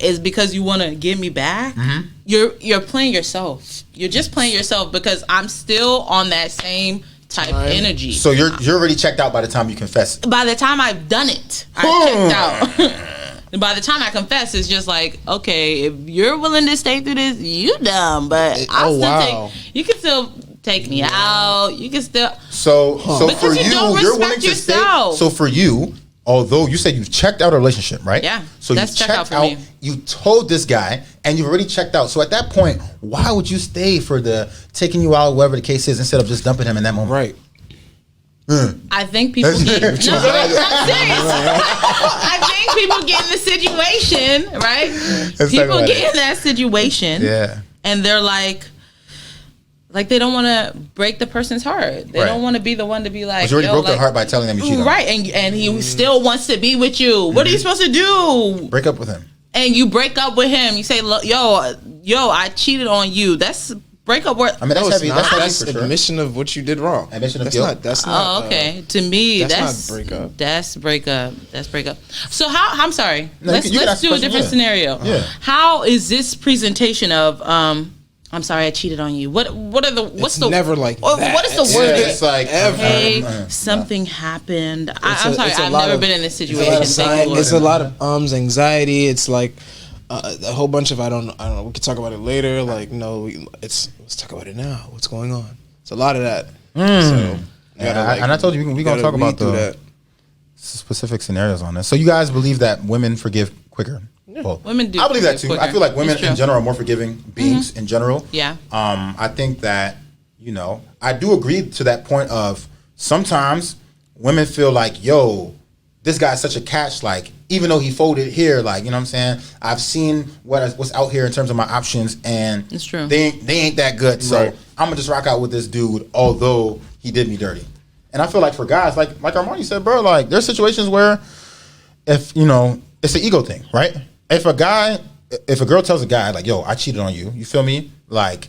is because you want to get me back, you're playing yourself. You're just playing yourself, because I'm still on that same type energy. So you're already checked out by the time you confess. By the time I've done it, I checked out. By the time I confess, it's just like, okay, if you're willing to stay through this, you dumb. But you can still take me out. You can still. So for you don't you're willing respect yourself. to stay. So for you, although you said you've checked out a relationship, right? Yeah. So that's you checked out. Me. You told this guy, and you've already checked out. So at that point, why would you stay for the taking you out, whatever the case is, instead of just dumping him in that moment? Right. I think people get. I'm serious. I think people get in the situation, right? People get in that situation, and they're like they don't want to break the person's heart. They don't want to be the one to be like. But you already broke their heart by telling them you cheated. Right, and he still wants to be with you. What are you supposed to do? Break up with him. And you break up with him. You say, yo, I cheated on you. That's breakup word. I mean, that's heavy. That's heavy That's for sure. admission of what you did wrong. Admission of that's guilt. Not, that's not. Oh, okay. To me, that's not breakup. That's breakup. That's breakup. So how? I'm sorry. No, let's you can ask do the a question, different yeah. scenario. Yeah. How is this presentation of I'm sorry, I cheated on you. What's It's the never like or that. What is the Yeah, word? it's like Hey, something happened. I'm sorry, I've never been in this situation. It's a lot of anxiety. It's like a whole bunch of I don't know. We could talk about it later. Like no, let's talk about it now. What's going on? It's a lot of that. So and I told you we're gonna talk about the specific scenarios on this. So you guys believe that women forgive quicker? Well, Women do. I believe that too. quicker. I feel like women It's true. in general are more forgiving beings in general. Yeah. I think that, I do agree to that point of sometimes women feel like, yo, this guy's such a catch. Like, even though he folded here, like, you know what I'm saying? I've seen what's out here in terms of my options, and It's true. They ain't that good. So Right. I'm gonna just rock out with this dude, although he did me dirty. And I feel like for guys, like Armani said, bro, like there's situations where if it's an ego thing, right? If a girl tells a guy like, yo, I cheated on you, you feel me? Like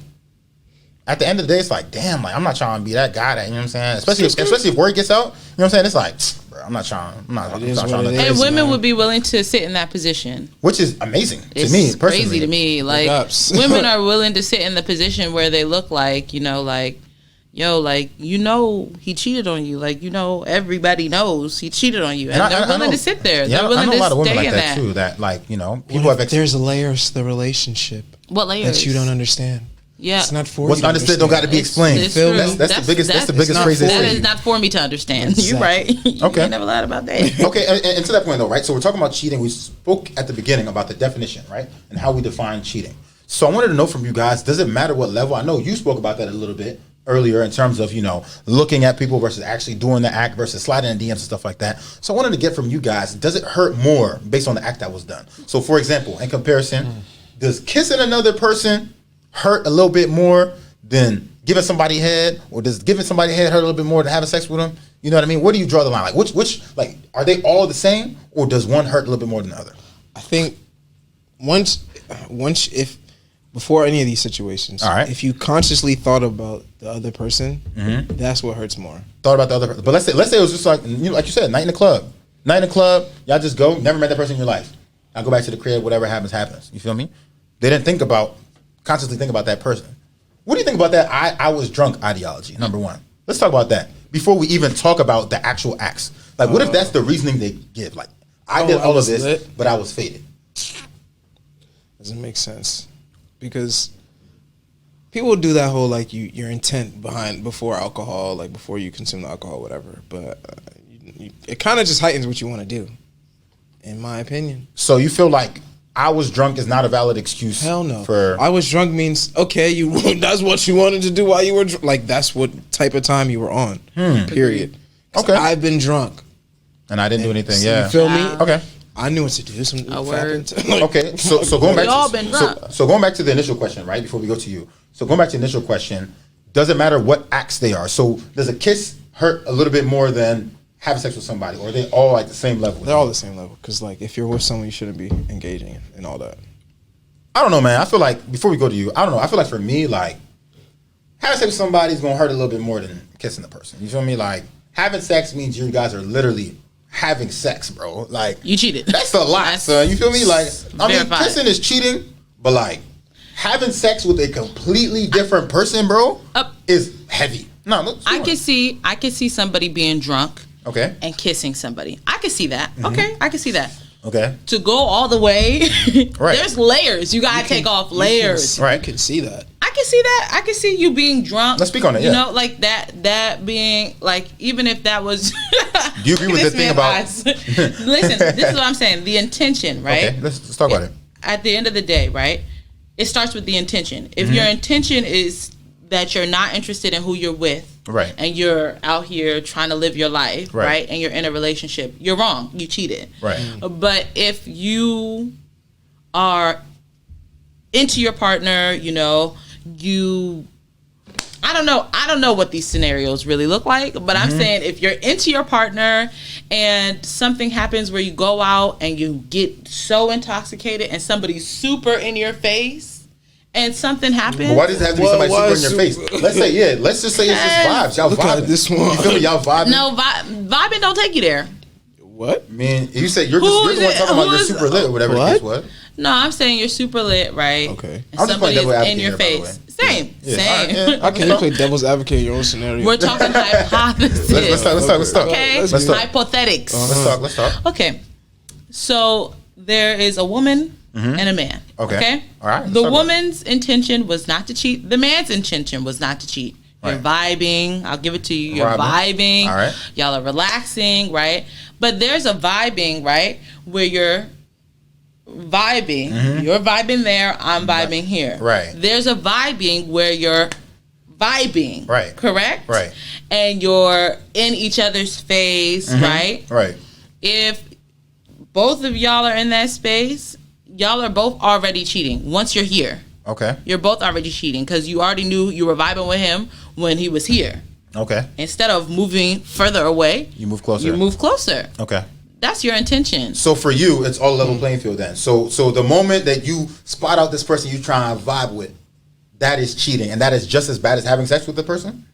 at the end of the day, it's like, damn, like I'm not trying to be that guy that, you know what I'm saying? Especially if word gets out, you know what I'm saying? It's like, bro, I'm not trying to And women would be willing to sit in that position. which is amazing to It's me, personally. crazy to me. Like ups. women are willing to sit in the position where they look like, like, yo, like, he cheated on you. Like, everybody knows he cheated on you. And they're willing to sit there. Yeah, They're willing I know to a lot of women stay like in that that. too. That like, people What have if there's layers to the relationship What layers? that you don't understand? Yeah. It's not for what's you to understood don't got to be explained. It's true. That's the biggest phrase they That say. is not for me to understand. You're right. You Okay. ain't never lied about that. Okay, and to that point though, right? So we're talking about cheating. We spoke at the beginning about the definition, right? And how we define cheating. So I wanted to know from you guys, does it matter what level? I know you spoke about that a little bit earlier in terms of, looking at people versus actually doing the act versus sliding in DMs and stuff like that. So I wanted to get from you guys, does it hurt more based on the act that was done? So for example, in comparison, does kissing another person hurt a little bit more than giving somebody head, or does giving somebody head hurt a little bit more than having sex with them? You know what I mean? Where do you draw the line? Like which like are they all the same, or does one hurt a little bit more than the other? I think once if before any of these situations, all right, if you consciously thought about the other person, that's what hurts more. Thought about the other person, but let's say it was just like like you said, night in the club, y'all just go, never met that person in your life. I go back to the crib, whatever happens. You feel me? They didn't consciously think about that person. What do you think about that? I was drunk ideology. Number one, let's talk about that before we even talk about the actual acts. Like, what if that's the reasoning they give? Like, I did all of this, lit, but I was faded. Doesn't make sense because people do that whole like your intent before alcohol, like before you consume the alcohol, whatever. But it kind of just heightens what you want to do, in my opinion. So you feel like I was drunk is not a valid excuse? Hell no. For I was drunk means okay, that's what you wanted to do while you were like that's what type of time you were on. Period. Okay. I've been drunk and I didn't do anything. You Yeah. feel me? Okay. I knew what to do. Something word. Okay, so going back. We all been drunk. So going back to the initial question, right? Before we go to you, so going back to the initial question, does it matter what acts they are? So does a kiss hurt a little bit more than having sex with somebody, or are they all like the same level? They're all the same level because like if you're with someone, you shouldn't be engaging in all that. I don't know, man. I feel like before we go to you, I don't know. I feel like for me, like having sex with somebody is gonna hurt a little bit more than kissing the person. You feel me? Like having sex means you guys are literally having sex, bro. Like You cheated. That's a lot, son. You feel me? Like I mean, verified. kissing is cheating, but like having sex with a completely different person, bro, is heavy. No, look, I can see somebody being drunk, okay, and kissing somebody. I can see that. Okay, I can see that. Okay. To go all the way, Right. There's layers. You gotta take off layers. Right. You can see that. I can see that. I can see you being drunk. Let's speak on it, You yeah. know, like that being like, even if that was. Do you agree with the This thing man about? eyes. Listen, this is what I'm saying. The intention, right? Okay, let's talk about it. At the end of the day, right? It starts with the intention. If your intention is that you're not interested in who you're with, Right. and you're out here trying to live your life, Right. right? And you're in a relationship, you're wrong. You cheated. Right. But if you are into your partner, I don't know what these scenarios really look like, but I'm saying if you're into your partner and something happens where you go out and you get so intoxicated and somebody's super in your face and something happens. But why does it have to be somebody super in your face? Let's just say it's just vibes. Y'all Look vibing. at this one. You feel me? Y'all vibing. No, vibing don't take you there. What? I mean, you said you're the one talking about you're super lit or whatever the case was. No, I'm saying you're super lit, right? Okay. And somebody is in your face. Same. How can you play devil's advocate in your own scenario? We're talking hypothesis. Let's talk. Okay, Let's talk. hypothetics. Let's talk. Okay, so there is a woman and a man. Okay. All right. The woman's intention was not to cheat. The man's intention was not to cheat. You're vibing. I'll give it to you. You're vibing. All right. Y'all are relaxing, right? But there's a vibing, right, where you're vibing. You're vibing there. I'm vibing here. Right. There's a vibing where you're vibing. Right. Correct? Right. And you're in each other's face, right? Right. If both of y'all are in that space, y'all are both already cheating once you're here. Okay. You're both already cheating because you already knew you were vibing with him when he was here. Okay. Instead of moving further away, You move closer. you move closer. Okay. That's your intention. So for you, it's all level playing field then. So the moment that you spot out this person you try and vibe with, that is cheating, and that is just as bad as having sex with the person.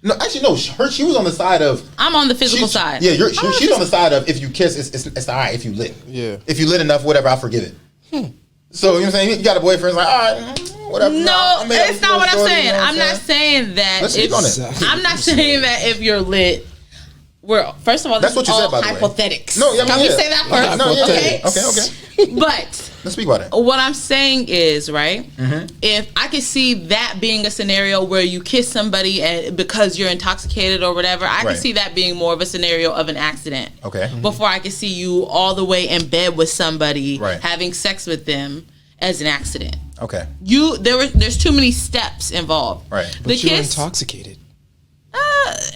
No, actually, no. She was on the side of. I'm on the physical side. Yeah, she's on the side of if you kiss, it's all right. If you lit, Yeah. If you lit enough, whatever, I'll forgive it. So you know what I'm saying? You got a boyfriend, it's like, all right, whatever. No, it's not what I'm saying. You know what I'm not saying that. Let's speak on it. I'm not saying that if you're lit. First of all, That's this what you is said, all by the way. hypothetics. No, yeah, I mean, Can we yeah. say that first? No, yeah, Okay. Okay. But Let's speak about it. what I'm saying is, right, if I could see that being a scenario where you kiss somebody and because you're intoxicated or whatever, I Right. could see that being more of a scenario of an accident. Okay. Before I could see you all the way in bed with somebody, Right. having sex with them as an accident. Okay. There's too many steps involved. Right. But The you're kiss, intoxicated.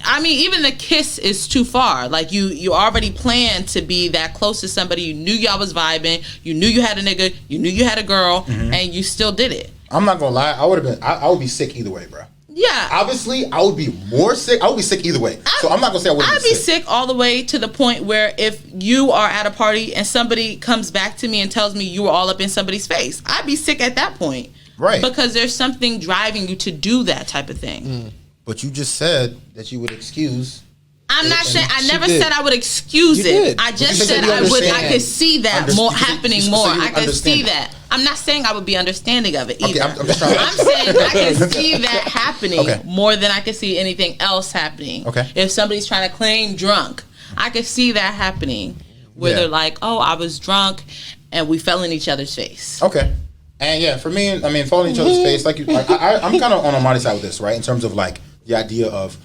I mean, even the kiss is too far. Like you already planned to be that close to somebody. You knew y'all was vibing. You knew you had a nigga. You knew you had a girl, and you still did it. I'm not gonna lie. I would be sick either way, bro. Yeah. Obviously, I would be more sick. I would be sick either way. So I'm not gonna say I wouldn't I'd be sick all the way to the point where if you are at a party and somebody comes back to me and tells me you were all up in somebody's face, I'd be sick at that point. Right. Because there's something driving you to do that type of thing. But you just said that you would excuse. I'm not saying I She never did. said I would excuse You it. did. I you just said said you I would. I understand. could see that more happening you more. said you I could understand see it. that. I'm not saying I would be understanding of it Okay, either. I'm just trying to. I'm saying I can see that happening Okay. more than I can see anything else happening. Okay. If somebody's trying to claim drunk, I could see that happening where Yeah. they're like, "Oh, I was drunk," and we fell in each other's face. Okay. And yeah, for me, I mean, falling in each other's face, I'm kind of on Marty's side with this, right? In terms of like the idea of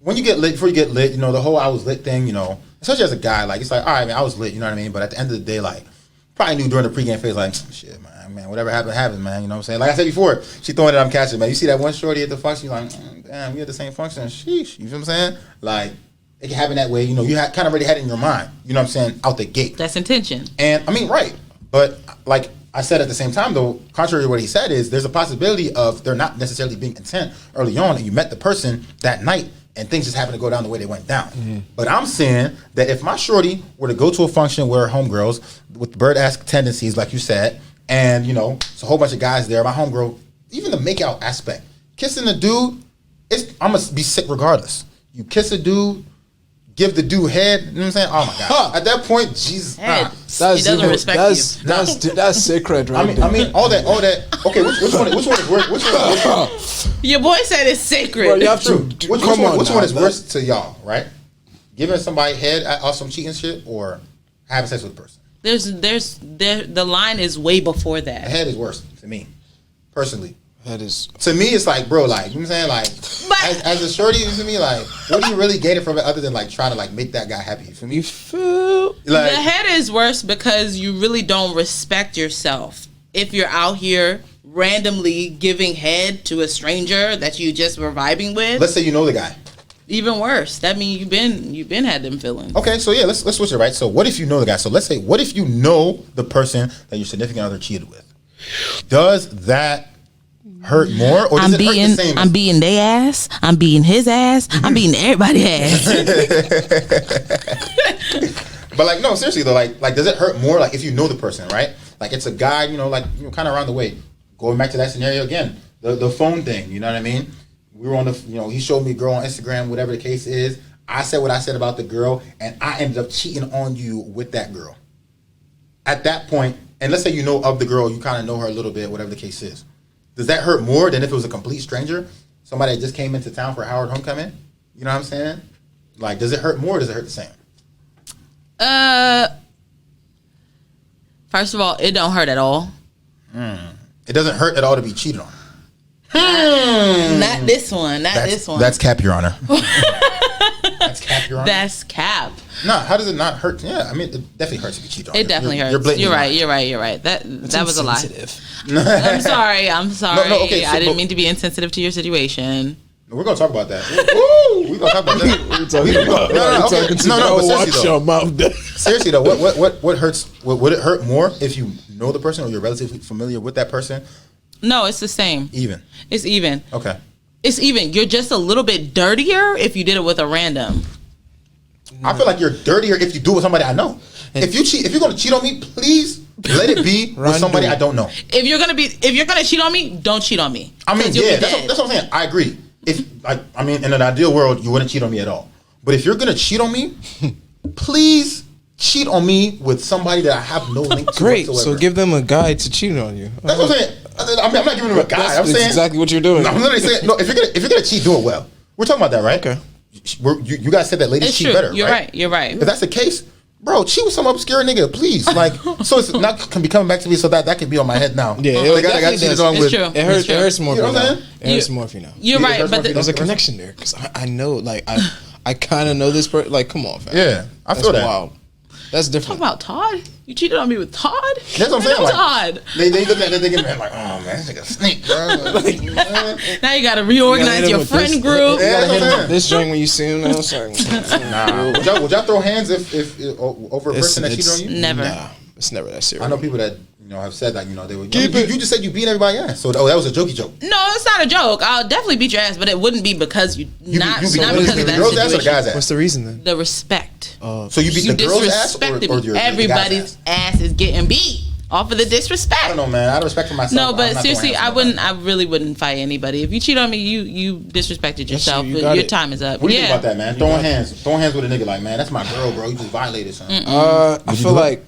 when you get lit, before you get lit, you know, the whole I was lit thing, you know, especially as a guy, like it's like, all right, man, I was lit, you know what I mean? But at the end of the day, like, probably knew during the pregame phase, like, shit, man, whatever happened, man, you know what I'm saying? Like I said before, she throwing it, I'm catching, man. You see that one shorty at the function, you're like, damn, we at the same function, sheesh, you feel what I'm saying? Like, it can happen that way, you know, you kind of already had it in your mind, you know what I'm saying, out the gate. That's intention. And I mean, right. But like I said at the same time, though, contrary to what he said, is there's a possibility of there not necessarily being intent early on, and you met the person that night, and things just happen to go down the way they went down. But I'm saying that if my shorty were to go to a function where homegirls with bird-ass tendencies, like you said, and you know, it's a whole bunch of guys there, my homegirl, even the make-out aspect, kissing the dude, I'm gonna be sick regardless. You kiss a dude, give the dude head, you know what I'm saying? Oh my god! At that point, Jesus, Head. nah. He doesn't respect you. That's sacred, right? I mean, all that. Okay, which one is worse? Which one is worse? Your boy said it's sacred. Bro, you have to. Which Come one? on Which now, one is man. worse to y'all? Right? Giving somebody head off some cheating shit, or having sex with a person? The line is way before The that. head is worse to me, personally. That is. To me, it's like, bro, like, you know what I'm saying? Like, But- as a shorty, to me, like, what do you really gain from it other than, like, trying to, like, make that guy happy? For me, You feel. like, The head is worse because you really don't respect yourself. If you're out here randomly giving head to a stranger that you just were vibing with, let's say you know the guy. even worse. That means you've been had them feelings. Okay, so yeah, let's switch it, right? So what if you know the guy? So let's say, what if you know the person that your significant other cheated with? Does that hurt more, or does it hurt the same? I'm beating their ass. I'm beating his ass. I'm beating everybody's ass. But like, no, seriously though, like, does it hurt more? Like, if you know the person, right? Like, it's a guy, you know, like, you know, kind of around the way. going back to that scenario again, the phone thing. You know what I mean? We were on the, he showed me a girl on Instagram, whatever the case is. I said what I said about the girl, and I ended up cheating on you with that girl. At that point, and let's say you know of the girl, you kind of know her a little bit, whatever the case is. Does that hurt more than if it was a complete stranger? Somebody that just came into town for Howard homecoming? You know what I'm saying? Like, does it hurt more or does it hurt the same? First of all, it don't hurt at all. It doesn't hurt at all to be cheated on. Not this one. This one. That's cap, Your Honor. That's cap, Your Honor. That's cap. No, how does it not hurt? Yeah, I mean, it definitely hurts to be cheated on. It definitely hurts. You're right. That was a lie. I'm sorry. No, okay, so, I didn't mean to be insensitive to your situation. We're gonna talk about that. Woo! We're gonna talk about that. No. Seriously though, what hurts? Would it hurt more if you know the person or you're relatively familiar with that person? No, it's the same. Even. It's even. Okay. It's even. You're just a little bit dirtier if you did it with a random. I feel like you're dirtier if you do it with somebody I know. If you're gonna cheat on me, please let it be with somebody I don't know. If you're gonna cheat on me, don't cheat on me. I mean, yeah, that's what I'm saying. I agree. I mean, in an ideal world, you wouldn't cheat on me at all. But if you're gonna cheat on me, please cheat on me with somebody that I have no link to. Great. Whatsoever. So give them a guide to cheat on you. That's what I'm saying. I mean, I'm not giving them a guide. I'm saying exactly what you're doing. No, I'm literally saying, no. If you're gonna cheat, do it well. We're talking about that, right? Okay. You guys said that ladies cheat better, right? You're right. If that's the case, bro, cheat with some obscure nigga, please. Like, so it's not can be coming back to me, so that can be on my head now. Yeah, like, I got cheated on with. True. It hurts more. You know what I'm saying? It hurts more if you know. You're right, but there's a connection there because I know, like I kind of know this person. Like, come on, fam. Yeah, I feel that. Wild. That's different. Talk about Todd. You cheated on me with Todd. That's what I'm saying. Like, Todd. They look at that thinking, man, like, oh man, this nigga snake, bro. Now you got to reorganize your friend group. Yeah, that's what I'm saying. This joint when you see him, I was like, nah. Would y'all throw hands if over a person that cheated on you? Never. Nah, it's never that serious. I know people that have said that they would. You just said you beat everybody ass, so that was a jokey joke. No, it's not a joke. I'll definitely beat your ass, but it wouldn't be because not because of that girl's ass or the situation. guy's ass? What's the reason then? The respect. So you beat the girl's ass or your everybody's ass is getting beat off of the disrespect. I don't know, man. Out of respect for myself. No, but seriously, I really wouldn't fight anybody. If you cheat on me, you disrespected yourself. Your time is up. What do you think about that, man? Throwing hands with a nigga like, man, that's my girl, bro. You just violated something. I feel like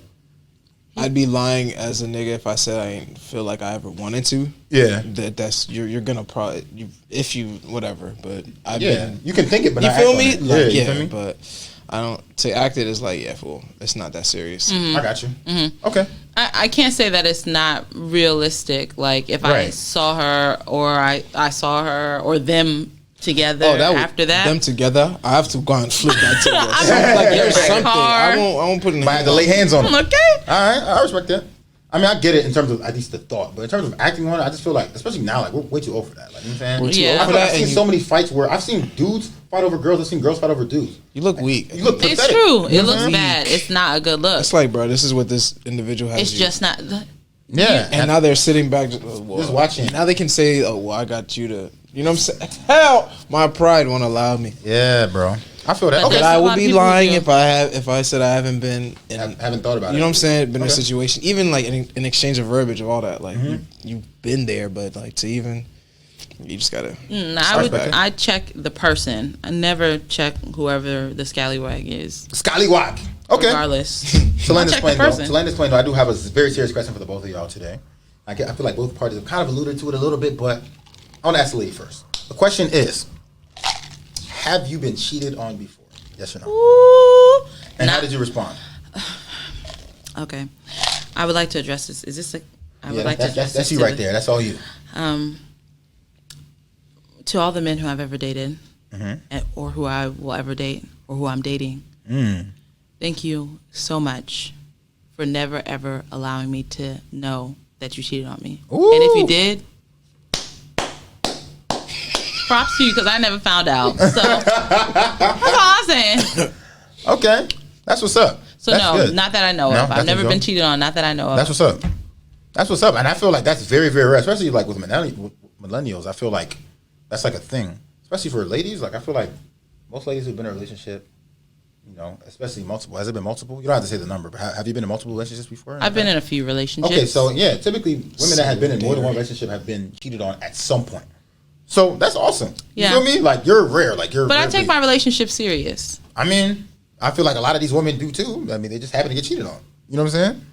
I'd be lying as a nigga if I said I didn't feel like I ever wanted to. Yeah, that's you're gonna probably if you whatever. But you can think it, but you not feel act me? on it. Like, you feel me? But I don't to act it as like fool. It's not that serious. Mm-hmm. I got you. Okay. I can't say that it's not realistic. Like if I saw her or I saw her or them together after that. Them together, I have to go and flip that table. Like there's something. I won't put in. I had to lay hands on them. Okay. All right, I respect that. I mean, I get it in terms of at least the thought, but in terms of acting on it, I just feel like, especially now, like we're way too old for that. Like, you know what I'm saying? We're too old for that. I've seen so many fights where I've seen dudes fight over girls. I've seen girls fight over dudes. You look weak. You look pathetic. It's true. It looks bad. It's not a good look. It's like, bro, this is what this individual has. It's just not. Yeah, and now they're sitting back just watching. Now they can say, "Oh, well, I got you to." You know what I'm saying? Hell, my pride won't allow me. Yeah, bro. I feel that. But Okay, I would be lying if I said I haven't been. Haven't thought about it. You know what I'm saying? Been in a situation, even like in exchange of verbiage of all that. Like you've been there, but like to even, you just gotta. I check the person. I never check whoever the scallywag is. Scallywag. Okay. Regardless. To land this plane, though, I do have a very serious question for the both of y'all today. I feel like both parties have kind of alluded to it a little bit, but I want to ask the lady first. The question is, have you been cheated on before? Yes or no? Ooh, and how did you respond? Okay. I would like to address this. Is this that's you right there. That's all you. To all the men who I've ever dated, or who I will ever date, or who I'm dating, thank you so much for never ever allowing me to know that you cheated on me. Ooh. And if you did, props to you because I never found out. So that's all I'm saying. Okay, that's what's up. So that's good. Not that I know of. I've never been cheated on. Not that I know of. That's what's up. That's what's up. And I feel like that's very, very rare, especially like with millennials. I feel like that's like a thing, especially for ladies. Like I feel like most ladies who've been in a relationship, you know, especially multiple. Has it been multiple? You don't have to say the number, but have you been in multiple relationships before? I've been in a few relationships. Okay, so yeah, typically women that have been in more than one relationship have been cheated on at some point. So that's awesome. You feel me? Like you're rare. Like you're. But I take my relationship serious. I mean, I feel like a lot of these women do too. I mean, they just happen to get cheated on. You know what I'm saying?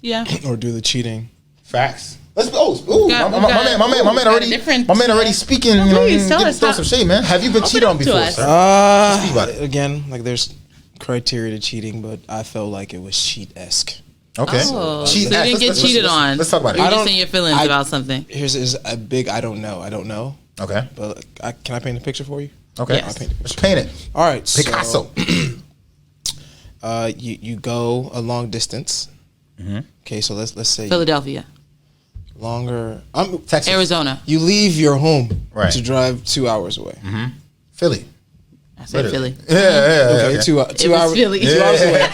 Yeah. Or do the cheating. Facts. Let's go. My man already speaking. You know, throw some shade, man. Have you been cheated on before, sir? Speak about it. Again, like there's criteria to cheating, but I felt like it was cheat-esque. Okay. Oh, so you didn't get cheated on. Let's talk about it. You're just in your feelings about something. Here's a big I don't know. Okay. But can I paint a picture for you? Okay. Yes. Let's paint it. All right. Picasso. You go a long distance. Mm-hmm. Okay, so let's say Philadelphia. Longer. Texas. Arizona. You leave your home to drive 2 hours away. Mm-hmm. Philly. I said Philly. Yeah. Okay, 2 hours. Philly. 2 hours away.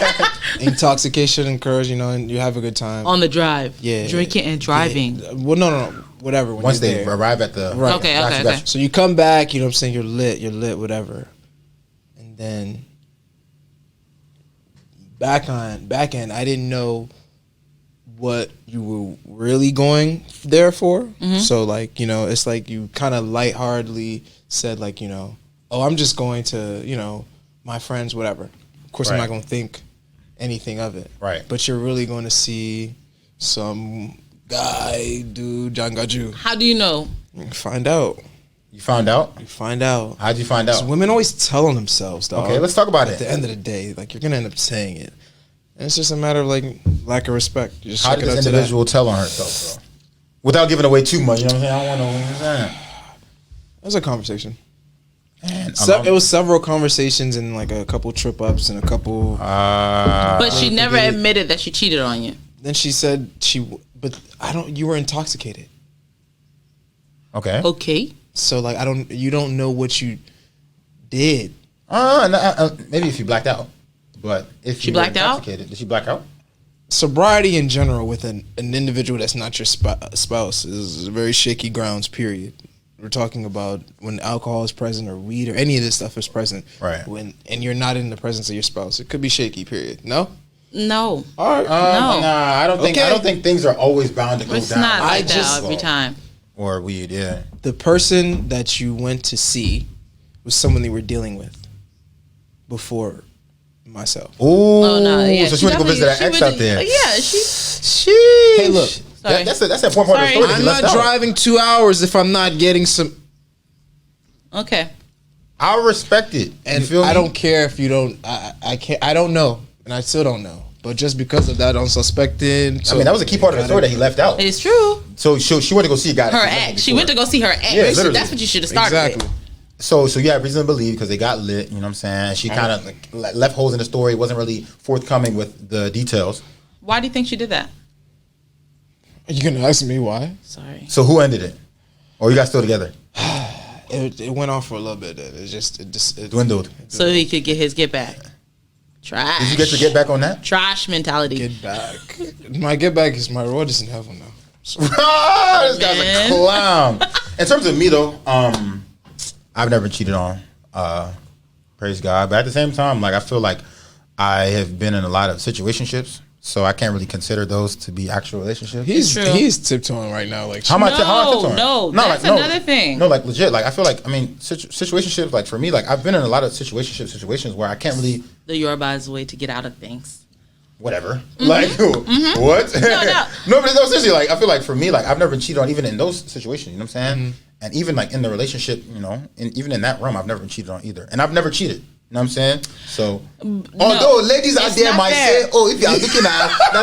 Intoxication occurs, and you have a good time On the drive. Yeah. Drinking and driving. Yeah. Well, no. Whatever. Once they arrive at the right. Okay. So you come back. You know what I'm saying? You're lit. Whatever. And then back end, I didn't know what you were really going there for. Mm-hmm. So it's like you kind of lightheartedly said oh, I'm just going to my friends, whatever. Of course, I'm not going to think anything of it. Right. But you're really going to see some guy, dude, Jangaju. How do you know? Find out. You found out? You find out. How'd you find out? Women always tell on themselves, dog. Okay, let's talk about it. At the end of the day, you're going to end up saying it. And it's just a matter of lack of respect. You just how did this individual tell on herself, bro? Without giving away too much, you know what I'm saying? I don't want to know what you're saying. It was a conversation. Man, it was several conversations and a couple trip ups and a couple. But she never admitted that she cheated on you. Then she said you were intoxicated. Okay. So you don't know what you did. Maybe if you blacked out. But if she blacked out, did she black out? Sobriety in general with an individual that's not your spouse is very shaky grounds. Period. We're talking about when alcohol is present or weed or any of this stuff is present. Right. And you're not in the presence of your spouse, it could be shaky. Period. No. No. All right. No. Nah, I don't think. I don't think things are always bound to go it's down. Not like that every time. Or weed, yeah. The person that you went to see was someone they were dealing with before myself. Ooh. Oh no. Yeah. So she went to go visit that ex out there. Yeah. Sheesh. Hey, look. That's an important part of the story. I'm not driving 2 hours if I'm not getting some. Okay. I respect it. And I don't care if you don't. I can't. I don't know, and I still don't know. But just because of that, I'm suspecting. I mean, that was a key part of the story that he left out. It's true. So she went to go see a guy. Her ex. She went to go see her ex. Yeah, literally. That's what you should have started with. So you have reason to believe because they got lit. You know what I'm saying? She kind of left holes in the story. Wasn't really forthcoming with the details. Why do you think she did that? Are you gonna ask me why? Sorry. So who ended it? Or you guys still together? It went on for a little bit. It dwindled. So he could get his get back. Trash. Did you get your get back on that? Trash mentality. Get back. My get back is my reward is in heaven now. So. This guy's a clown. In terms of me though, I've never cheated on. Praise God. But at the same time, I feel like I have been in a lot of situationships. So I can't really consider those to be actual relationships. He's tiptoeing right now. How am I tiptoeing? No, that's another thing. No, legit. I feel situationships. For me, I've been in a lot of situations where I can't really. The Yoruba's way to get out of things. Whatever. Mm-hmm. What? No, but seriously. I feel like for me, I've never been cheated on even in those situations. You know what I'm saying? Mm-hmm. And even in the relationship, even in that realm, I've never been cheated on either. And I've never cheated. You know what I'm saying? So, although ladies out there might say, "Oh, if you are looking at no,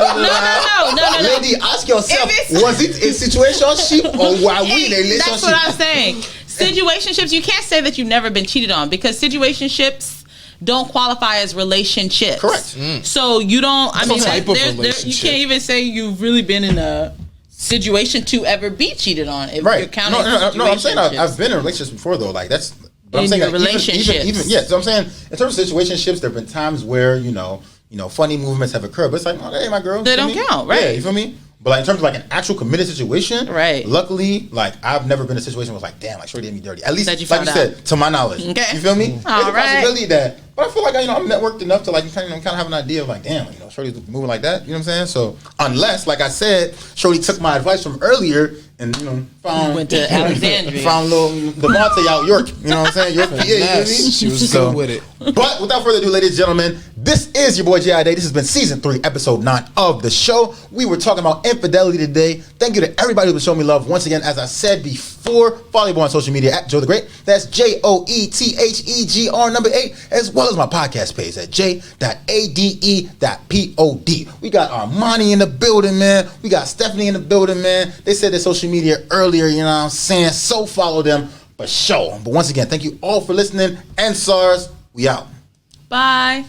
lady, ask yourself, was it a situationship or were we in a relationship?" That's what I'm saying. Situationships, you can't say that you've never been cheated on because situationships don't qualify as relationships. Correct. So you don't. I mean, you can't even say you've really been in a situation to ever be cheated on. If you're counting no. I'm saying I've been in relationships before though. That's. But I'm saying relationships. Even so I'm saying in terms of situationships, there have been times where funny movements have occurred, but it's hey, my girl, they don't count, right? Yeah, you feel me? But in terms of an actual committed situation, right? Luckily, I've never been in a situation where it's damn, shorty did me dirty. At least, that you said, to my knowledge. Okay. You feel me? All There's a possibility that But I feel like I'm networked enough to like kind of have an idea of like, damn, Shorty's moving like that. You know what I'm saying? So unless, like I said, Shorty took my advice from earlier and went to Alexandria, found little Devontae out York. You know what I'm saying? York, PA. Yes, she was good with it. But without further ado, ladies and gentlemen, this is your boy J.I. Day. This has been season 3, episode 9 of the show. We were talking about infidelity today. Thank you to everybody who's been showing me love. Once again, as I said before, follow me on social media at Joe the Great. That's JOETHEGR number 8, as well as my podcast page at j.ade.pod. We got Armani in the building, man. We got Stephanie in the building, man. They said their social media earlier, you know what I'm saying? So follow them for sure. But once again, thank you all for listening. And SARS, we out. Bye.